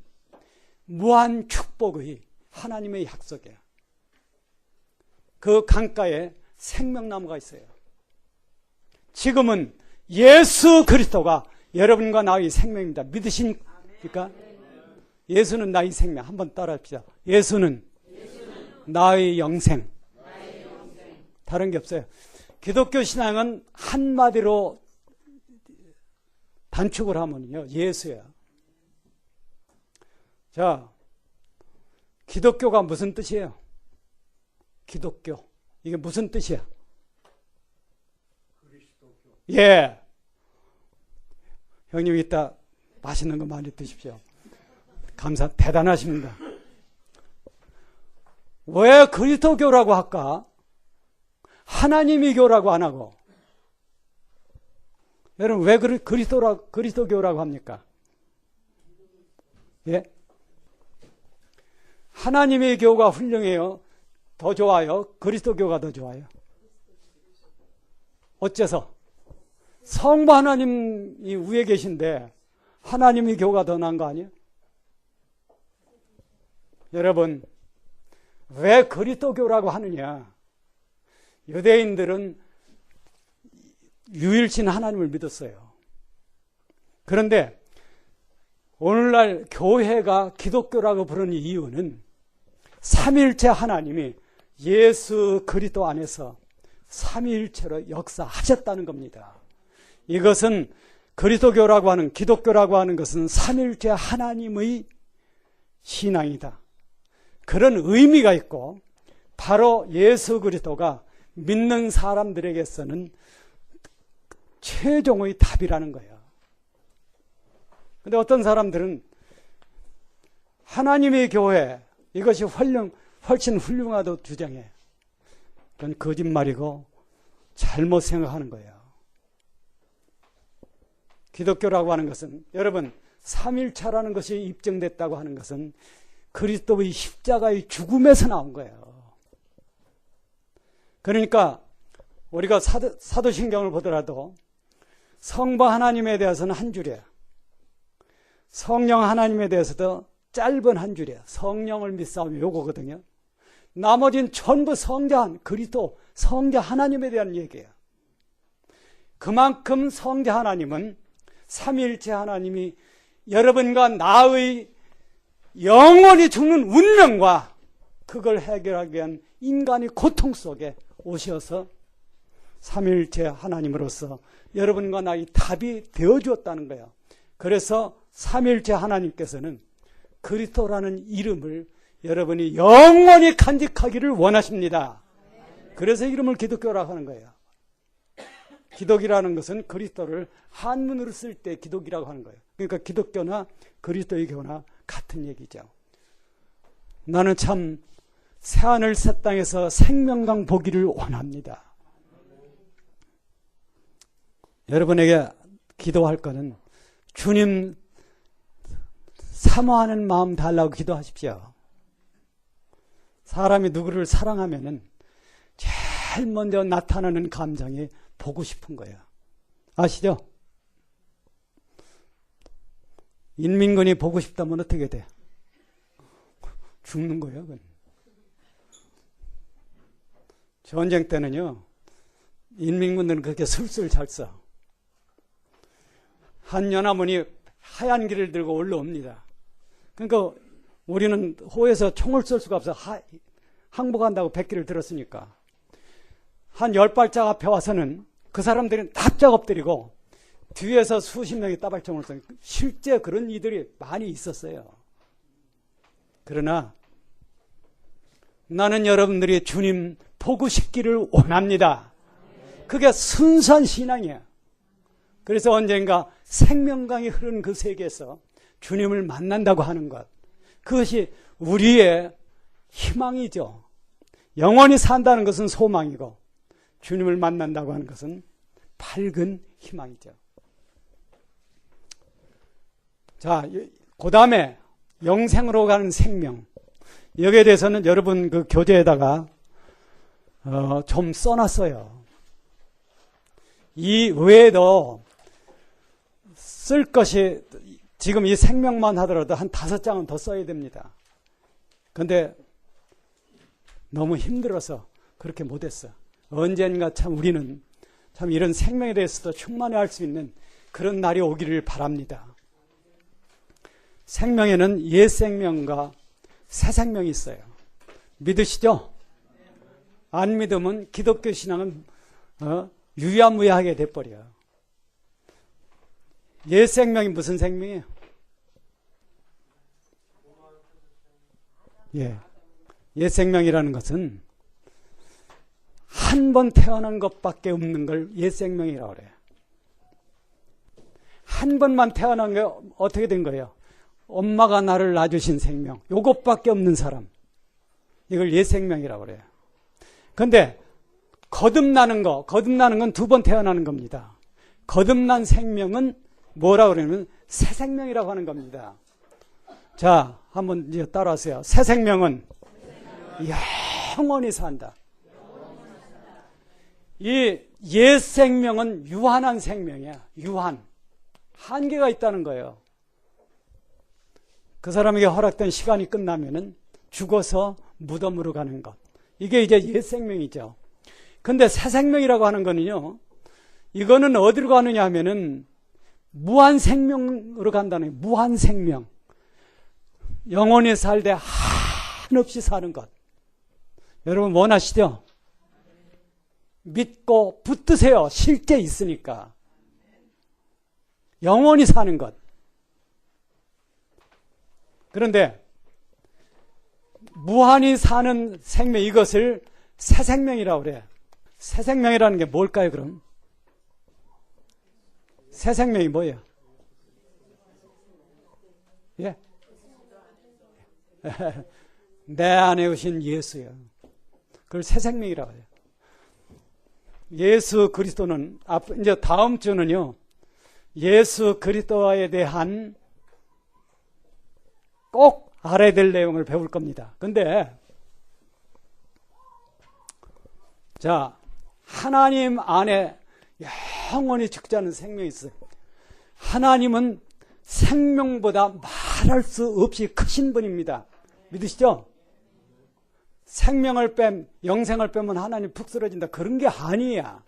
무한 축복의 하나님의 약속이에요. 그 강가에 생명나무가 있어요. 지금은 예수 그리스도가 여러분과 나의 생명입니다. 믿으십니까? 예수는 나의 생명. 한번 따라합시다. 예수는 나의 영생. 다른 게 없어요. 기독교 신앙은 한마디로 단축을 하면요, 예수야. 자, 기독교가 무슨 뜻이에요? 기독교. 이게 무슨 뜻이야? 그리스도교. 예. 형님 이따 맛있는 거 많이 드십시오. 대단하십니다. 왜 그리스도교라고 할까? 하나님의 교라고 안 하고. 여러분, 왜 그리스도교라고 합니까? 예? 하나님의 교가 훌륭해요? 더 좋아요? 그리스도교가 더 좋아요? 어째서? 성부 하나님이 위에 계신데 하나님의 교가 더 나은 거 아니에요? 여러분, 왜 그리스도교라고 하느냐? 유대인들은 유일신 하나님을 믿었어요. 그런데 오늘날 교회가 기독교라고 부르는 이유는 삼위일체 하나님이 예수 그리스도 안에서 삼위일체로 역사하셨다는 겁니다. 이것은 그리스도교라고 하는, 기독교라고 하는 것은 삼위일체 하나님의 신앙이다. 그런 의미가 있고, 바로 예수 그리스도가 믿는 사람들에게서는 최종의 답이라는 거예요. 근데 어떤 사람들은 하나님의 교회, 이것이 훨씬 훌륭하다고 주장해. 그건 거짓말이고 잘못 생각하는 거예요. 기독교라고 하는 것은, 여러분, 삼일차라는 것이 입증됐다고 하는 것은 그리스도의 십자가의 죽음에서 나온 거예요. 그러니까 우리가 사도신경을 보더라도 성부 하나님에 대해서는 한 줄이에요. 성령 하나님에 대해서도 짧은 한 줄이에요. 성령을 믿사오며 요거거든요. 나머지는 전부 성자 그리스도, 성자 하나님에 대한 얘기예요. 그만큼 성자 하나님은 삼위일체 하나님이 여러분과 나의 영원히 죽는 운명과 그걸 해결하기 위한 인간의 고통 속에 오셔서 삼위일체 하나님으로서 여러분과 나의 답이 되어주었다는 거예요. 그래서 삼위일체 하나님께서는 그리스도라는 이름을 여러분이 영원히 간직하기를 원하십니다. 그래서 이름을 기독교라고 하는 거예요. 기독이라는 것은 그리스도를 한문으로 쓸 때 기독이라고 하는 거예요. 그러니까 기독교나 그리스도의 교나 같은 얘기죠. 나는 참 새하늘 새 땅에서 생명강 보기를 원합니다. 여러분에게 기도할 거는 주님 사모하는 마음 달라고 기도하십시오. 사람이 누구를 사랑하면은 제일 먼저 나타나는 감정이 보고 싶은 거예요. 아시죠? 인민군이 보고 싶다면 어떻게 돼? 죽는 거예요. 그건. 전쟁 때는요, 인민군들은 그렇게 술술 잘 써. 한 연합원이 하얀 길을 들고 올라옵니다. 그러니까 우리는 호에서 총을 쏠 수가 없어. 항복한다고 백기를 들었으니까. 한 10발짝 앞에 와서는 그 사람들은 납작 엎드리고 뒤에서 수십 명이 따발총을 쏘니 실제 그런 이들이 많이 있었어요. 그러나 나는 여러분들이 주님 보고 싶기를 원합니다. 그게 순수한 신앙이에요. 그래서 언젠가 생명강이 흐르는 그 세계에서 주님을 만난다고 하는 것, 그것이 우리의 희망이죠. 영원히 산다는 것은 소망이고 주님을 만난다고 하는 것은 밝은 희망이죠. 자, 그 다음에 영생으로 가는 생명. 여기에 대해서는 여러분 그 교재에다가 좀 써놨어요. 이 외에도 쓸 것이 지금 이 생명만 하더라도 한 5장은 더 써야 됩니다. 근데 너무 힘들어서 그렇게 못했어. 언젠가 참 우리는 참 이런 생명에 대해서도 충만히 할 수 있는 그런 날이 오기를 바랍니다. 생명에는 옛 생명과 새 생명이 있어요. 믿으시죠? 안 믿으면 기독교 신앙은 유야무야하게 돼버려요. 옛 생명이 무슨 생명이에요? 옛 생명이라는 것은 한 번 태어난 것밖에 없는 걸 옛 생명이라고 그래요. 한 번만 태어난 게 어떻게 된 거예요? 엄마가 나를 낳아주신 생명, 요것밖에 없는 사람, 이걸 옛 생명이라고 그래요. 근데 거듭나는 건 2번 태어나는 겁니다. 거듭난 생명은 뭐라고 그러냐면 새 생명이라고 하는 겁니다. 자, 한번 이제 따라하세요. 새 생명은 영원히 산다. 이 옛 생명은 유한한 생명이야. 유한. 한계가 있다는 거예요. 그 사람에게 허락된 시간이 끝나면은 죽어서 무덤으로 가는 것. 이게 이제 옛 생명이죠. 근데 새 생명이라고 하는 거는요, 이거는 어디로 가느냐 하면은 무한 생명으로 간다는 거예요. 무한 생명. 영원히 살되 한없이 사는 것. 여러분 원하시죠? 믿고 붙드세요. 실제 있으니까. 영원히 사는 것. 그런데 무한히 사는 생명, 이것을 새 생명이라고 그래요. 새 생명이라는 게 뭘까요, 그럼? 새 생명이 뭐예요? 예? 내 안에 오신 예수요. 그걸 새 생명이라고 해요. 예수 그리스도는, 이제 다음 주는요, 예수 그리스도에 대한 꼭 알아야 될 내용을 배울 겁니다. 근데, 자, 하나님 안에 영원히 죽지 않은 생명이 있어요. 하나님은 생명보다 말할 수 없이 크신 분입니다. 믿으시죠? 생명을 영생을 빼면 하나님 푹 쓰러진다. 그런 게 아니야.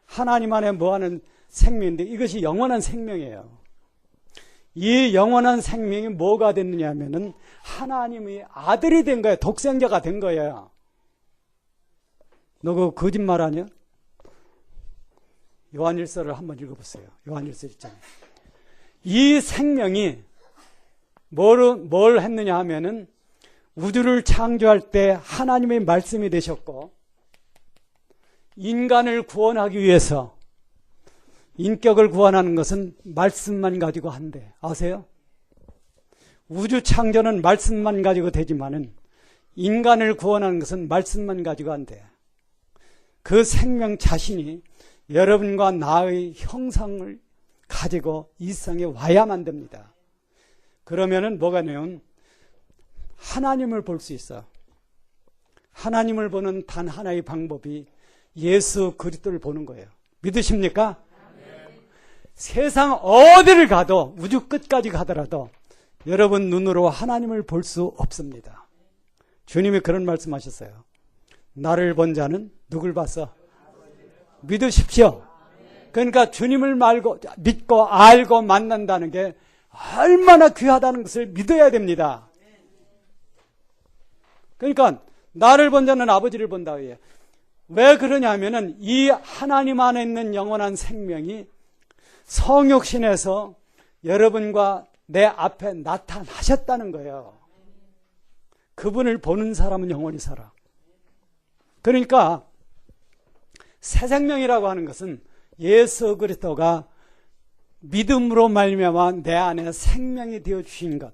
하나님 안에 뭐하는 생명인데 이것이 영원한 생명이에요. 이 영원한 생명이 뭐가 됐느냐 하면은 하나님의 아들이 된 거예요. 독생자가 된 거예요. 너 그거 거짓말 아니야? 요한일서를 한번 읽어보세요. 요한일서 있잖아요. 이 생명이 뭘 했느냐 하면은 우주를 창조할 때 하나님의 말씀이 되셨고 인간을 구원하기 위해서 인격을 구원하는 것은 말씀만 가지고 한대. 아세요? 우주 창조는 말씀만 가지고 되지만은 인간을 구원하는 것은 말씀만 가지고 한대. 그 생명 자신이 여러분과 나의 형상을 가지고 이 세상에 와야만 됩니다. 그러면은 뭐가 되냐면 하나님을 볼 수 있어. 하나님을 보는 단 하나의 방법이 예수 그리스도를 보는 거예요. 믿으십니까? 네. 세상 어디를 가도 우주 끝까지 가더라도 여러분 눈으로 하나님을 볼 수 없습니다. 주님이 그런 말씀하셨어요. 나를 본 자는 누굴 봤어? 믿으십시오. 그러니까 주님을 믿고 알고 만난다는 게 얼마나 귀하다는 것을 믿어야 됩니다. 그러니까 나를 본 자는 아버지를 본다. 왜 그러냐면은 이 하나님 안에 있는 영원한 생명이 성육신에서 여러분과 내 앞에 나타나셨다는 거예요. 그분을 보는 사람은 영원히 살아. 그러니까 새 생명이라고 하는 것은 예수 그리스도가 믿음으로 말미암아 내 안에 생명이 되어 주신 것.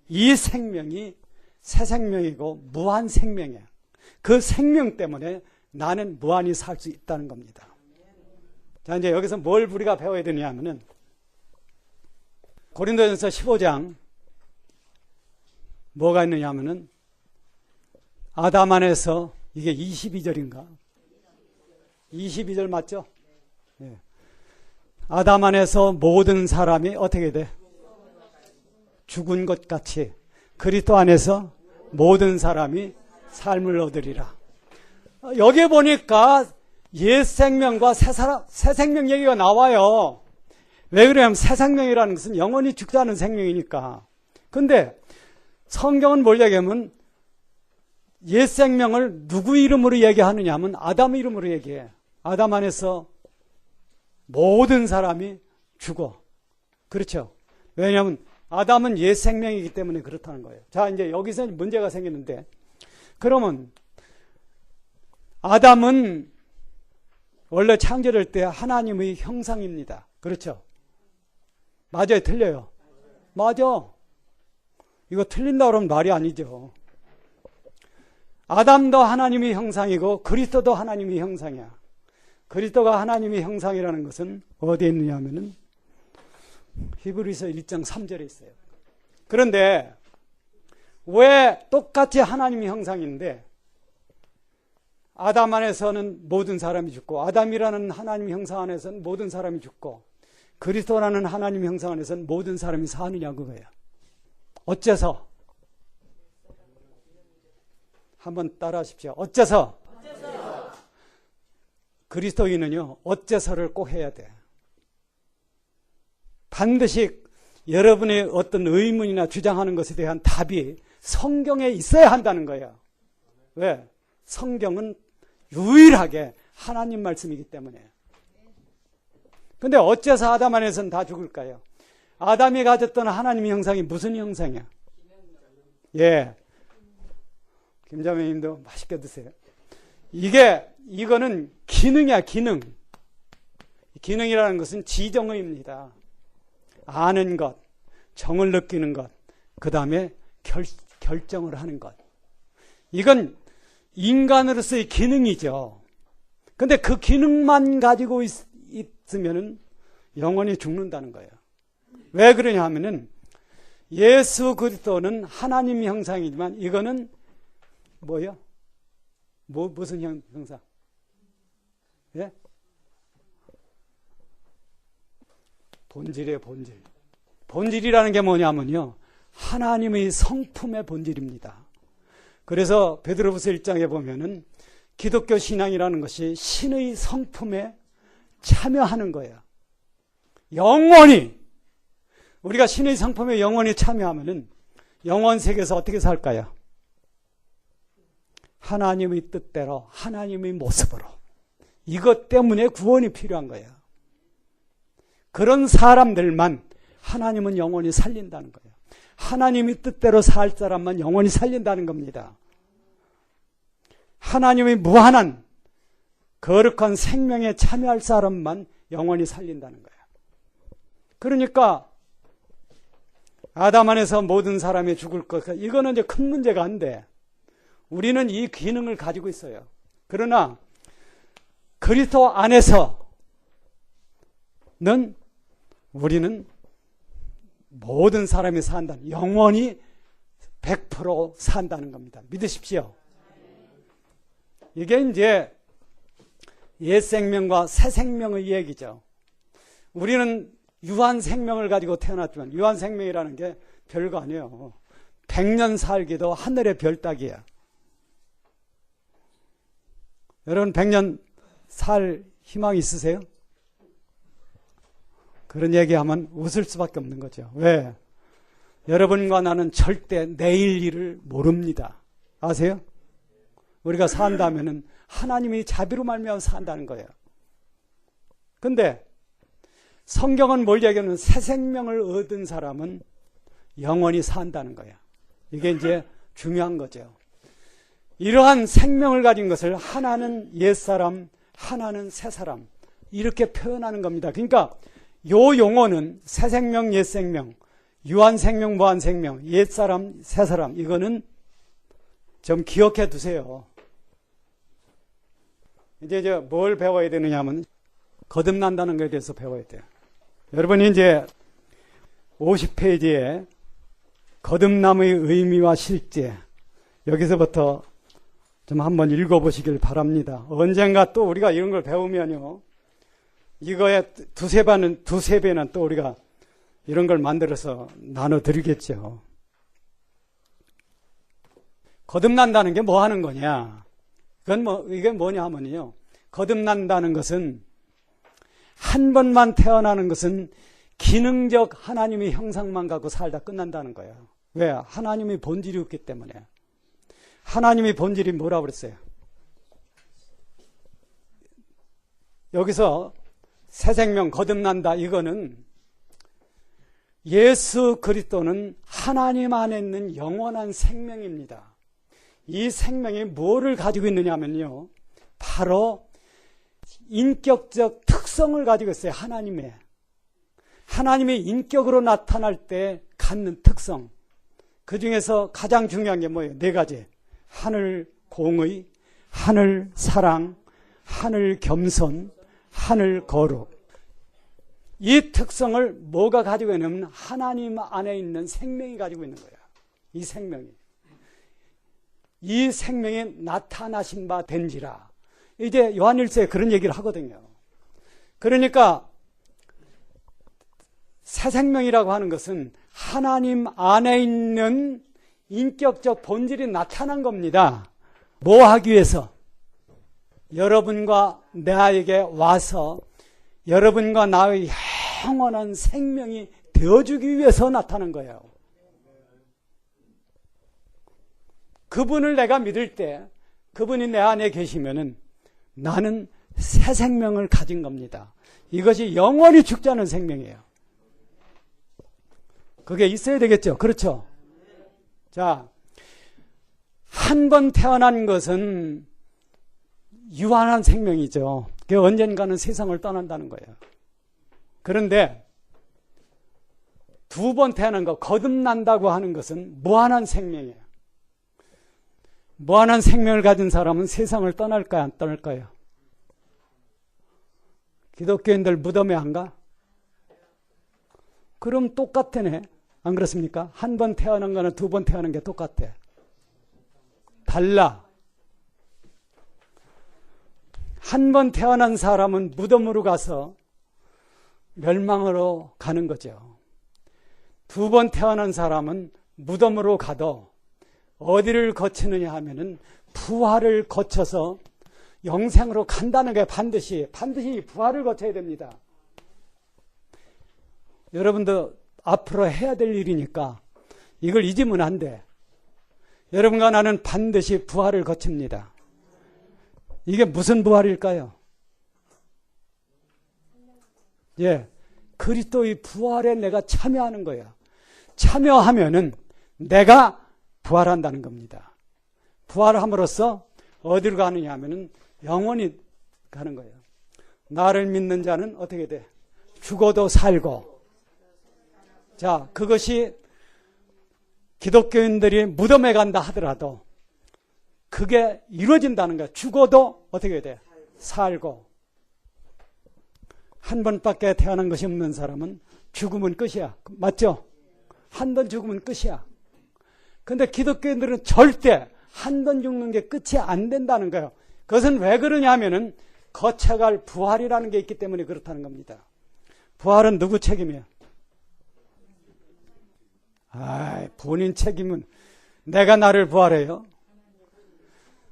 이 생명이 새 생명이고 무한 생명이에요. 그 생명 때문에 나는 무한히 살 수 있다는 겁니다. 자, 이제 여기서 뭘 우리가 배워야 되냐 하면은 고린도전서 15장 뭐가 있느냐 하면은 아담 안에서 이게 22절인가? 22절 맞죠? 네. 아담 안에서 모든 사람이 어떻게 돼? 죽은 것 같이 그리스도 안에서 모든 사람이 삶을 얻으리라. 여기 보니까 옛 생명과 새 생명 얘기가 나와요. 왜 그러냐면 새 생명이라는 것은 영원히 죽지 않은 생명이니까. 근데 성경은 뭘 얘기하면 옛 생명을 누구 이름으로 얘기하느냐 하면 아담 이름으로 얘기해. 아담 안에서 모든 사람이 죽어. 그렇죠. 왜냐하면 아담은 옛 생명이기 때문에 그렇다는 거예요. 자, 이제 여기서 문제가 생기는데, 그러면 아담은 원래 창조될 때 하나님의 형상입니다. 그렇죠. 맞아요, 틀려요? 맞아. 이거 틀린다 그러면 말이 아니죠. 아담도 하나님의 형상이고 그리스도도 하나님의 형상이야. 그리스도가 하나님의 형상이라는 것은 어디에 있느냐 하면은 히브리서 1장 3절에 있어요. 그런데 왜 똑같이 하나님의 형상인데 아담 안에서는 모든 사람이 죽고 아담이라는 하나님의 형상 안에서는 모든 사람이 죽고 그리스도라는 하나님의 형상 안에서는 모든 사람이 사느냐 그거예요. 어째서? 한번 따라 하십시오. 어째서? 그리스도인은요, 어째서를 꼭 해야 돼. 반드시 여러분의 어떤 의문이나 주장하는 것에 대한 답이 성경에 있어야 한다는 거예요. 왜? 성경은 유일하게 하나님 말씀이기 때문에. 근데 어째서 아담 안에서는 다 죽을까요? 아담이 가졌던 하나님의 형상이 무슨 형상이야? 예. 김자매님도 맛있게 드세요. 이거는 기능이야, 기능. 기능이라는 것은 지정의입니다. 아는 것, 정을 느끼는 것, 그 다음에 결정을 하는 것. 이건 인간으로서의 기능이죠. 근데 그 기능만 가지고 있으면 영원히 죽는다는 거예요. 왜 그러냐 하면은 예수 그리스도는 하나님의 형상이지만 이거는 뭐예요? 무슨 형상? 예? 본질이에요, 본질. 본질이라는 게 뭐냐면요, 하나님의 성품의 본질입니다. 그래서 베드로후서 1장에 보면은 기독교 신앙이라는 것이 신의 성품에 참여하는 거예요. 영원히 우리가 신의 성품에 영원히 참여하면은 영원 세계에서 어떻게 살까요? 하나님의 뜻대로, 하나님의 모습으로. 이것 때문에 구원이 필요한 거예요. 그런 사람들만 하나님은 영원히 살린다는 거예요. 하나님의 뜻대로 살 사람만 영원히 살린다는 겁니다. 하나님의 무한한 거룩한 생명에 참여할 사람만 영원히 살린다는 거예요. 그러니까 아담 안에서 모든 사람이 죽을 것, 이거는 이제 큰 문제가 안 돼. 우리는 이 기능을 가지고 있어요. 그러나 그리스도 안에서는 우리는 모든 사람이 산다. 영원히 100% 산다는 겁니다. 믿으십시오. 이게 이제 옛 생명과 새 생명의 얘기죠. 우리는 유한 생명을 가지고 태어났지만 유한 생명이라는 게 별거 아니에요. 100년 살기도 하늘의 별 따기야. 여러분 100년 살 희망 있으세요? 그런 얘기하면 웃을 수밖에 없는 거죠. 왜? 여러분과 나는 절대 내일 일을 모릅니다. 아세요? 우리가 산다면은 하나님이 자비로 말미암아 산다는 거예요. 근데 성경은 뭘 얘기하면 새 생명을 얻은 사람은 영원히 산다는 거예요. 이게 이제 중요한 거죠. 이러한 생명을 가진 것을 하나는 옛사람, 하나는 새사람 이렇게 표현하는 겁니다. 그러니까 요 용어는 새 생명, 옛 생명, 유한 생명, 무한 생명, 옛사람, 새사람 이거는 좀 기억해 두세요. 이제 뭘 배워야 되느냐 하면 거듭난다는 것에 대해서 배워야 돼요. 여러분이 이제 50페이지에 거듭남의 의미와 실제, 여기서부터 좀 한번 읽어보시길 바랍니다. 언젠가 또 우리가 이런 걸 배우면요, 이거에 두세 배는 또 우리가 이런 걸 만들어서 나눠드리겠죠. 거듭난다는 게 뭐 하는 거냐? 이게 뭐냐 하면요, 거듭난다는 것은, 한 번만 태어나는 것은 기능적 하나님의 형상만 갖고 살다 끝난다는 거예요. 왜? 하나님의 본질이 없기 때문에. 하나님의 본질이 뭐라고 그랬어요? 여기서 새 생명 거듭난다, 이거는 예수 그리스도는 하나님 안에 있는 영원한 생명입니다. 이 생명이 뭐를 가지고 있느냐 하면요, 바로 인격적 특성을 가지고 있어요. 하나님의 인격으로 나타날 때 갖는 특성, 그 중에서 가장 중요한 게 뭐예요? 네 가지. 하늘 공의, 하늘 사랑, 하늘 겸손, 하늘 거룩. 이 특성을 뭐가 가지고 있냐면 하나님 안에 있는 생명이 가지고 있는 거야. 이 생명이 나타나신 바 된지라. 이제 요한일서에 그런 얘기를 하거든요. 그러니까 새 생명이라고 하는 것은 하나님 안에 있는 인격적 본질이 나타난 겁니다. 뭐 하기 위해서? 여러분과 나에게 와서 여러분과 나의 영원한 생명이 되어주기 위해서 나타난 거예요. 그분을 내가 믿을 때, 그분이 내 안에 계시면은 나는 새 생명을 가진 겁니다. 이것이 영원히 죽지 않은 생명이에요. 그게 있어야 되겠죠? 그렇죠? 자, 한 번 태어난 것은 유한한 생명이죠. 그게 언젠가는 세상을 떠난다는 거예요. 그런데 두 번 태어난 거, 거듭난다고 하는 것은 무한한 생명이에요. 무한한 생명을 가진 사람은 세상을 떠날까요? 안 떠날까요? 기독교인들 무덤에 안 가? 그럼 똑같네. 안 그렇습니까? 한 번 태어난 거는 두 번 태어난 게 똑같아. 달라. 한 번 태어난 사람은 무덤으로 가서 멸망으로 가는 거죠. 두 번 태어난 사람은 무덤으로 가도 어디를 거치느냐 하면은 부활을 거쳐서 영생으로 간다는 게 반드시 부활을 거쳐야 됩니다. 여러분도 앞으로 해야 될 일이니까 이걸 잊으면 안 돼. 여러분과 나는 반드시 부활을 거칩니다. 이게 무슨 부활일까요? 예, 그리스도의 부활에 내가 참여하는 거예요. 참여하면은 내가 부활한다는 겁니다. 부활함으로써 어디로 가느냐 하면은 영원히 가는 거예요. 나를 믿는 자는 어떻게 돼? 죽어도 살고. 자, 그것이 기독교인들이 무덤에 간다 하더라도 그게 이루어진다는 거야. 죽어도 어떻게 돼? 살고. 한 번밖에 태어난 것이 없는 사람은 죽으면 끝이야. 맞죠? 한 번 죽으면 끝이야. 근데 기독교인들은 절대 한 번 죽는 게 끝이 안 된다는 거예요. 그것은 왜 그러냐 하면은 거쳐갈 부활이라는 게 있기 때문에 그렇다는 겁니다. 부활은 누구 책임이에요? 본인 책임은 내가 나를 부활해요.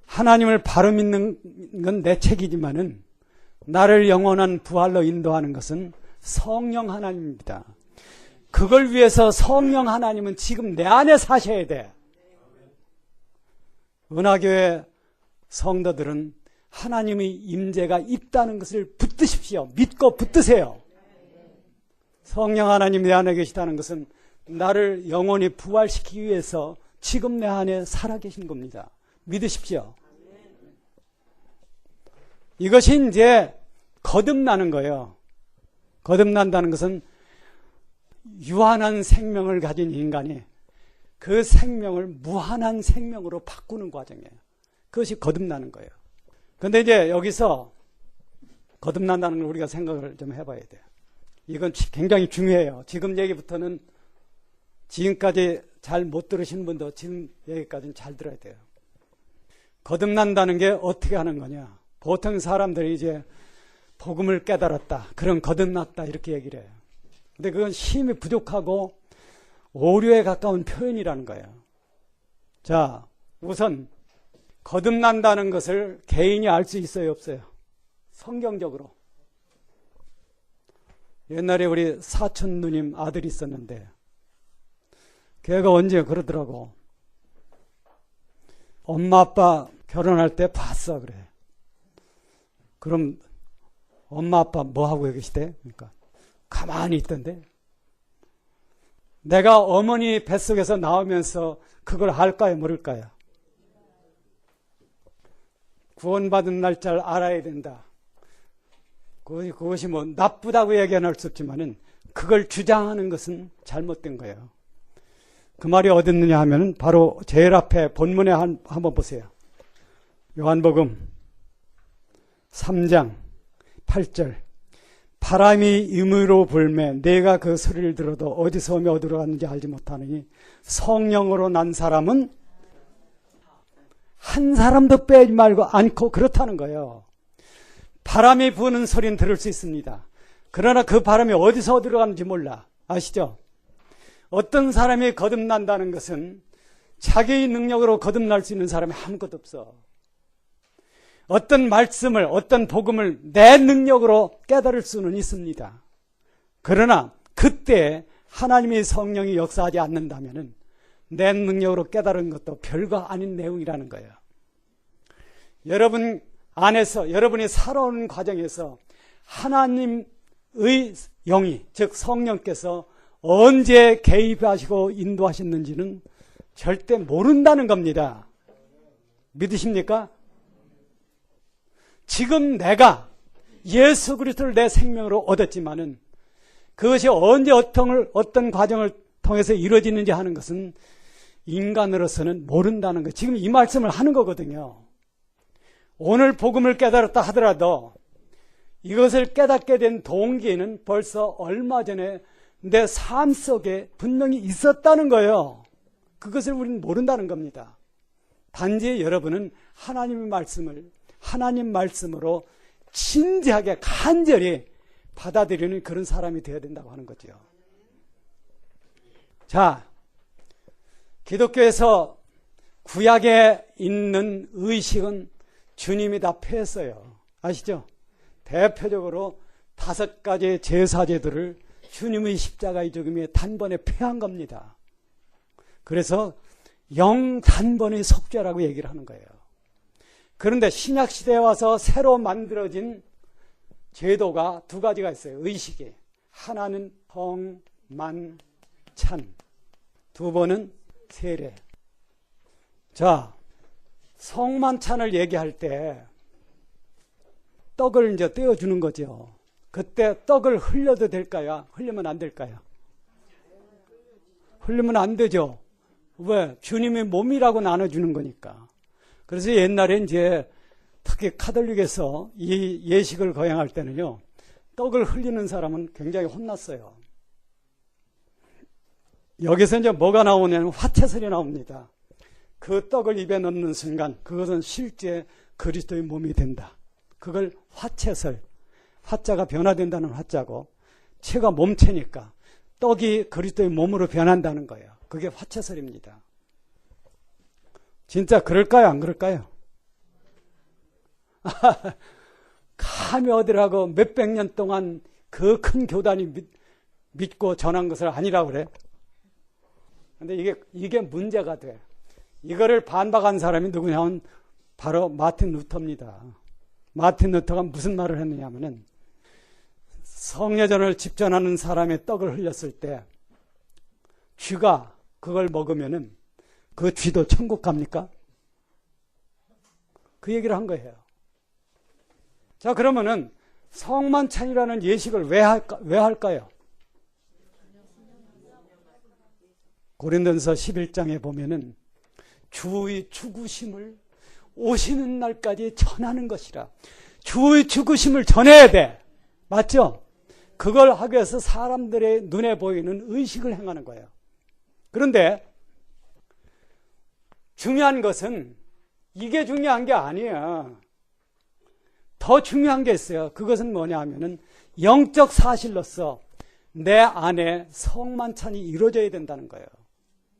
하나님을 바로 믿는 건 내 책이지만은 나를 영원한 부활로 인도하는 것은 성령 하나님입니다. 그걸 위해서 성령 하나님은 지금 내 안에 사셔야 돼. 은하교회 성도들은 하나님의 임재가 있다는 것을 붙드십시오. 믿고 붙드세요. 성령 하나님 내 안에 계시다는 것은 나를 영원히 부활시키기 위해서 지금 내 안에 살아계신 겁니다. 믿으십시오. 이것이 이제 거듭나는 거예요. 거듭난다는 것은 유한한 생명을 가진 인간이 그 생명을 무한한 생명으로 바꾸는 과정이에요. 그것이 거듭나는 거예요. 그런데 이제 여기서 거듭난다는 걸 우리가 생각을 좀 해봐야 돼요. 이건 굉장히 중요해요. 지금 얘기부터는 지금까지 잘 못 들으신 분도 지금 여기까지는 잘 들어야 돼요. 거듭난다는 게 어떻게 하는 거냐. 보통 사람들이 이제 복음을 깨달았다, 그런 거듭났다 이렇게 얘기를 해요. 근데 그건 힘이 부족하고 오류에 가까운 표현이라는 거예요. 자, 우선 거듭난다는 것을 개인이 알 수 있어요, 없어요? 성경적으로. 옛날에 우리 사촌 누님 아들이 있었는데 걔가 언제 그러더라고. 엄마 아빠 결혼할 때 봤어 그래. 그럼 엄마 아빠 뭐 하고 계시대? 그러니까 가만히 있던데. 내가 어머니 뱃속에서 나오면서 그걸 알까요, 모를까요? 구원받은 날짜를 알아야 된다. 그것이 뭐 나쁘다고 얘기할 수 없지만은 그걸 주장하는 것은 잘못된 거예요. 그 말이 어디 있느냐 하면은 바로 제일 앞에 본문에 한번 보세요. 요한복음 3장 8절. 바람이 임의로 불매 내가 그 소리를 들어도 어디서 오며 어디로 갔는지 알지 못하느니 성령으로 난 사람은 한 사람도 빼지 말고 않고 그렇다는 거예요. 바람이 부는 소리는 들을 수 있습니다. 그러나 그 바람이 어디서 어디로 가는지 몰라. 아시죠? 어떤 사람이 거듭난다는 것은 자기의 능력으로 거듭날 수 있는 사람이 아무것도 없어. 어떤 말씀을, 어떤 복음을 내 능력으로 깨달을 수는 있습니다. 그러나 그때 하나님의 성령이 역사하지 않는다면 내 능력으로 깨달은 것도 별거 아닌 내용이라는 거예요. 여러분 안에서, 여러분이 살아오는 과정에서 하나님의 영이, 즉 성령께서 언제 개입하시고 인도하셨는지는 절대 모른다는 겁니다. 믿으십니까? 지금 내가 예수 그리스도를 내 생명으로 얻었지만은 그것이 언제 어떤 과정을 통해서 이루어지는지 하는 것은 인간으로서는 모른다는 거. 지금 이 말씀을 하는 거거든요. 오늘 복음을 깨달았다 하더라도 이것을 깨닫게 된 동기는 벌써 얼마 전에 내 삶 속에 분명히 있었다는 거예요. 그것을 우리는 모른다는 겁니다. 단지 여러분은 하나님의 말씀을 하나님 말씀으로 진지하게 간절히 받아들이는 그런 사람이 되어야 된다고 하는 거죠. 자, 기독교에서 구약에 있는 의식은 주님이 다 폐했어요. 아시죠? 대표적으로 5가지 제사제들을 주님의 십자가의 죽음에 단번에 폐한 겁니다. 그래서 영단번의 속죄라고 얘기를 하는 거예요. 그런데 신약시대에 와서 새로 만들어진 제도가 2가지가 있어요. 의식이. 하나는 성만찬, 2번은 세례. 자, 성만찬을 얘기할 때 떡을 이제 떼어주는 거죠. 그때 떡을 흘려도 될까요? 흘리면 안 될까요? 흘리면 안 되죠. 왜? 주님의 몸이라고 나눠주는 거니까. 그래서 옛날에 이제 특히 카톨릭에서 이 예식을 거행할 때는요, 떡을 흘리는 사람은 굉장히 혼났어요. 여기서 이제 뭐가 나오냐면 화채설이 나옵니다. 그 떡을 입에 넣는 순간 그것은 실제 그리스도의 몸이 된다. 그걸 화채설, 화자가 변화된다는 화자고 채가 몸체니까 떡이 그리스도의 몸으로 변한다는 거예요. 그게 화채설입니다. 진짜 그럴까요? 안 그럴까요? 감히 어디라고 몇백 년 동안 그 큰 교단이 믿고 전한 것을 아니라고 그래. 근데 이게 문제가 돼. 이거를 반박한 사람이 누구냐면 바로 마틴 루터입니다. 마틴 루터가 무슨 말을 했느냐 하면은 성례전을 집전하는 사람의 떡을 흘렸을 때 쥐가 그걸 먹으면은 그 쥐도 천국 갑니까? 그 얘기를 한 거예요. 자, 그러면은 성만찬이라는 예식을 왜 할까요? 고린도전서 11장에 보면은 주의 죽으심을 오시는 날까지 전하는 것이라. 주의 죽으심을 전해야 돼. 맞죠? 그걸 하기 위해서 사람들의 눈에 보이는 의식을 행하는 거예요. 그런데 중요한 것은 이게 중요한 게 아니에요. 더 중요한 게 있어요. 그것은 뭐냐 하면은 영적 사실로서 내 안에 성만찬이 이루어져야 된다는 거예요.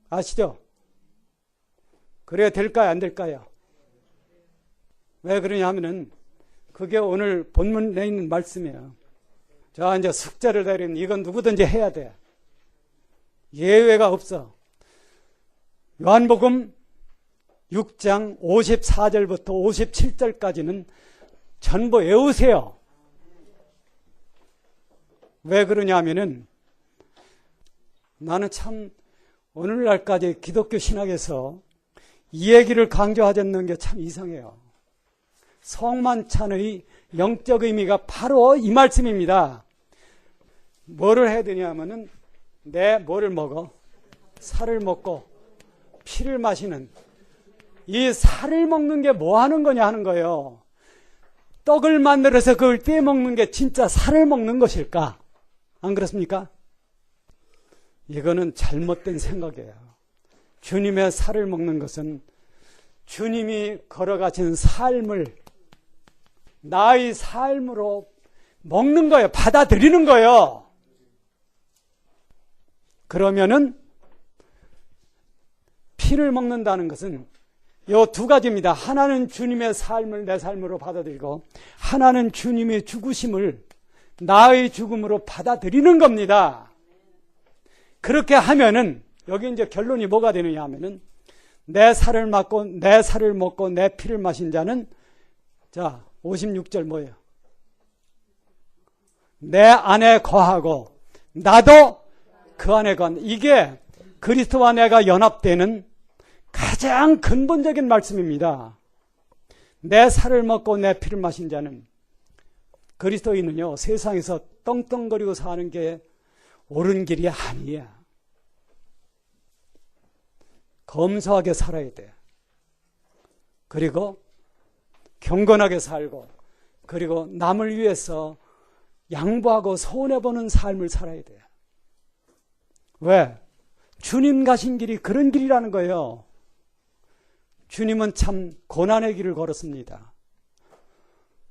아시죠? 그래야 될까요? 안 될까요? 왜 그러냐 하면은 그게 오늘 본문에 있는 말씀이에요. 자, 이제 숙제를 내리면 이건 누구든지 해야 돼. 예외가 없어. 요한복음 6장 54절부터 57절까지는 전부 외우세요. 왜 그러냐 하면은 나는 참 오늘날까지 기독교 신학에서 이 얘기를 강조하자는 게 참 이상해요. 성만찬의 영적 의미가 바로 이 말씀입니다. 뭐를 해야 되냐 하면은 내 뭐를 먹어? 살을 먹고 피를 마시는, 이 살을 먹는 게 뭐 하는 거냐 하는 거예요. 떡을 만들어서 그걸 떼 먹는 게 진짜 살을 먹는 것일까? 안 그렇습니까? 이거는 잘못된 생각이에요. 주님의 살을 먹는 것은 주님이 걸어가신 삶을 나의 삶으로 먹는 거예요. 받아들이는 거예요. 그러면은 피를 먹는다는 것은 이 두 가지입니다. 하나는 주님의 삶을 내 삶으로 받아들이고, 하나는 주님의 죽으심을 나의 죽음으로 받아들이는 겁니다. 그렇게 하면은 여기 이제 결론이 뭐가 되느냐 하면은 내 살을 먹고 내 피를 마신 자는, 자 56절 뭐예요? 내 안에 거하고 나도 그 안에 거한다. 이게 그리스도와 내가 연합되는 가장 근본적인 말씀입니다. 내 살을 먹고 내 피를 마신 자는, 그리스도인은요 세상에서 떵떵거리고 사는 게 옳은 길이 아니야. 검소하게 살아야 돼. 그리고 경건하게 살고, 그리고 남을 위해서 양보하고 손해보는 삶을 살아야 돼. 왜? 주님 가신 길이 그런 길이라는 거예요. 주님은 참 고난의 길을 걸었습니다.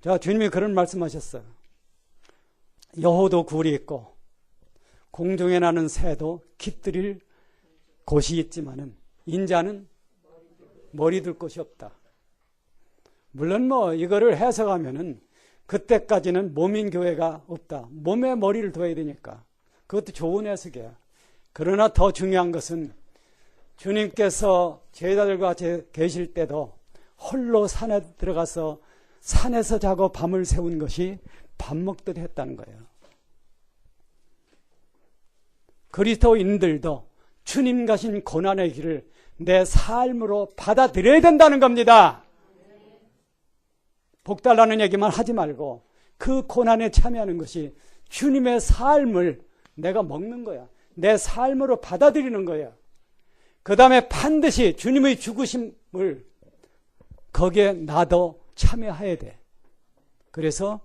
자, 주님이 그런 말씀하셨어요. 여호도 굴이 있고 공중에 나는 새도 깃들일 곳이 있지만은 인자는 머리 둘 곳이 없다. 물론 뭐 이거를 해석하면은 그때까지는 몸인 교회가 없다. 몸에 머리를 둬야 되니까 그것도 좋은 해석이야. 그러나 더 중요한 것은 주님께서 제자들과 같이 계실 때도 홀로 산에 들어가서 산에서 자고 밤을 새운 것이 밥 먹듯 했다는 거예요. 그리스도인들도 주님 가신 고난의 길을 내 삶으로 받아들여야 된다는 겁니다. 복달라는 얘기만 하지 말고 그 고난에 참여하는 것이 주님의 삶을 내가 먹는 거야. 내 삶으로 받아들이는 거야. 그 다음에 반드시 주님의 죽으심을 거기에 나도 참여해야 돼. 그래서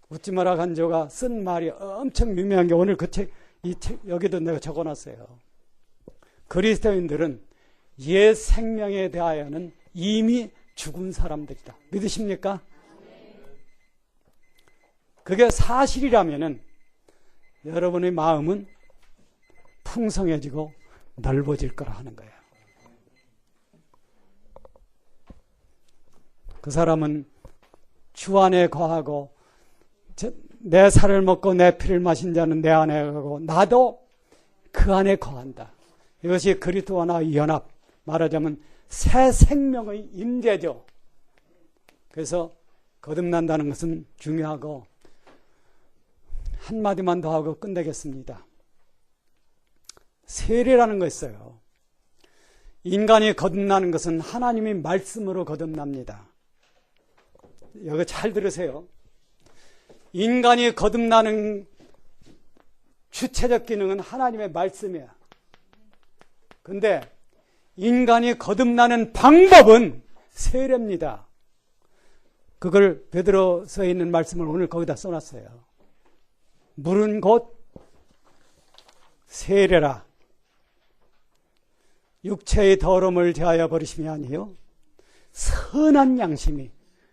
웃지 마라 간조가 쓴 말이 엄청 유명한 게 오늘 그 책, 이 책 여기도 내가 적어놨어요. 그리스도인들은 옛 생명에 대하여는 이미 죽은 사람들이다. 믿으십니까? 그게 사실이라면은 여러분의 마음은 풍성해지고 넓어질 거라 하는 거예요. 그 사람은 주 안에 거하고 내 살을 먹고 내 피를 마신 자는 내 안에 거하고 나도 그 안에 거한다. 이것이 그리스도와 나의 연합, 말하자면 새 생명의 임재죠. 그래서 거듭난다는 것은 중요하고, 한마디만 더 하고 끝내겠습니다. 세례라는 거 있어요. 인간이 거듭나는 것은 하나님의 말씀으로 거듭납니다. 여기 잘 들으세요. 인간이 거듭나는 주체적 기능은 하나님의 말씀이야. 근데 인간이 거듭나는 방법은 세례입니다. 그걸 베드로서에 있는 말씀을 오늘 거기다 써놨어요. 물은 곧 세례라. 육체의 더러움을 대하여 버리심이 아니요 선한 양심이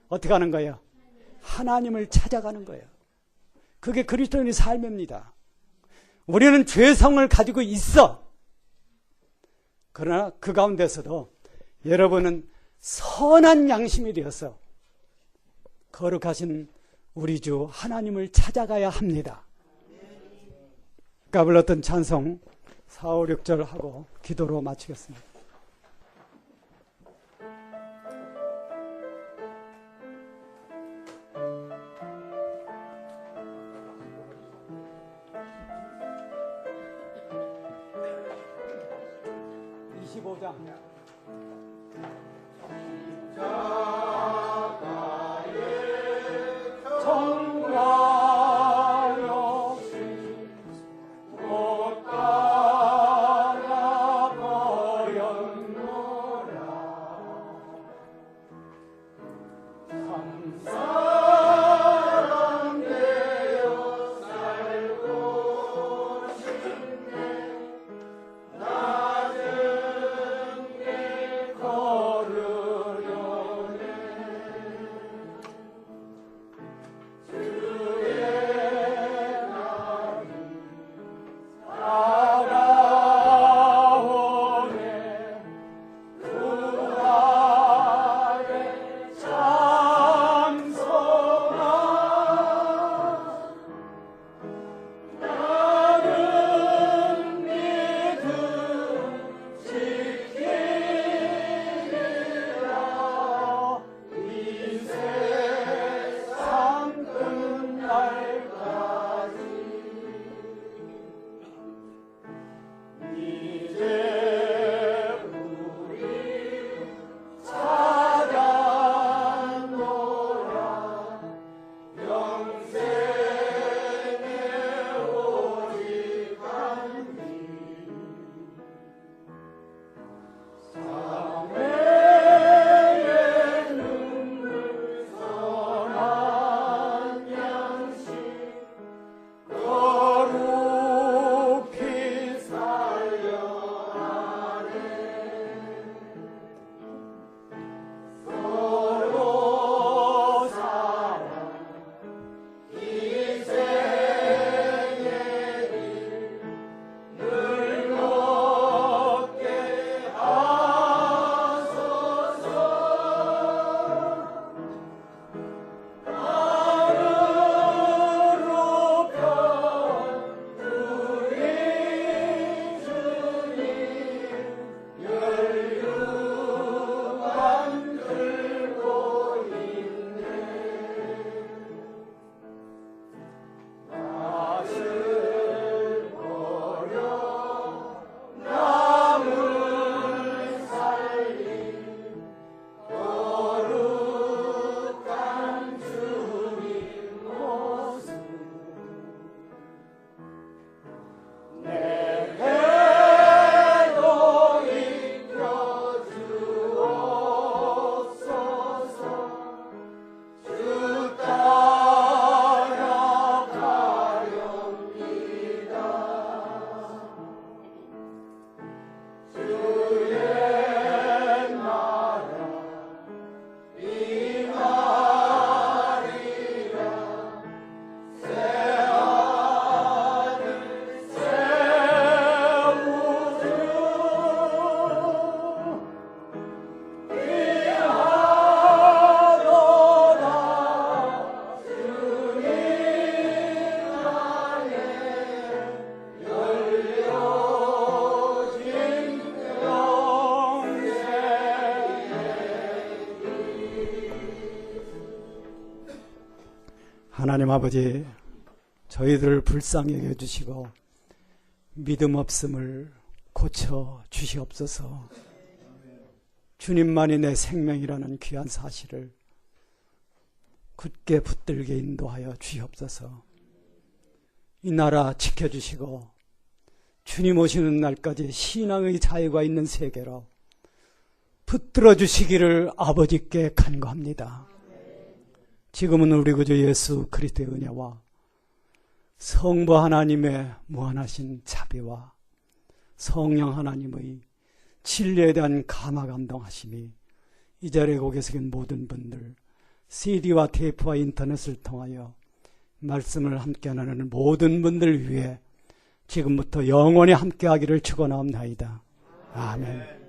어떻게 하는 거예요? 하나님을 찾아가는 거예요. 그게 그리스도인의 삶입니다. 우리는 죄성을 가지고 있어. 그러나 그 가운데서도 여러분은 선한 양심이 되어서 거룩하신 우리 주 하나님을 찾아가야 합니다. 아까 불렀던 찬송 4, 5, 6절 하고 기도로 마치겠습니다. 하나님 아버지, 저희들을 불쌍히 여겨주시고 믿음 없음을 고쳐 주시옵소서. 주님만이 내 생명이라는 귀한 사실을 굳게 붙들게 인도하여 주시옵소서. 이 나라 지켜주시고 주님 오시는 날까지 신앙의 자유가 있는 세계로 붙들어 주시기를 아버지께 간구합니다. 지금은 우리 구주 예수 그리스도의 은혜와 성부 하나님의 무한하신 자비와 성령 하나님의 진리에 대한 감화 감동하심이 이 자리에 고 계신 모든 분들, CD와 테이프와 인터넷을 통하여 말씀을 함께 나누는 모든 분들 위해 지금부터 영원히 함께하기를 축원하옵나이다. 아멘.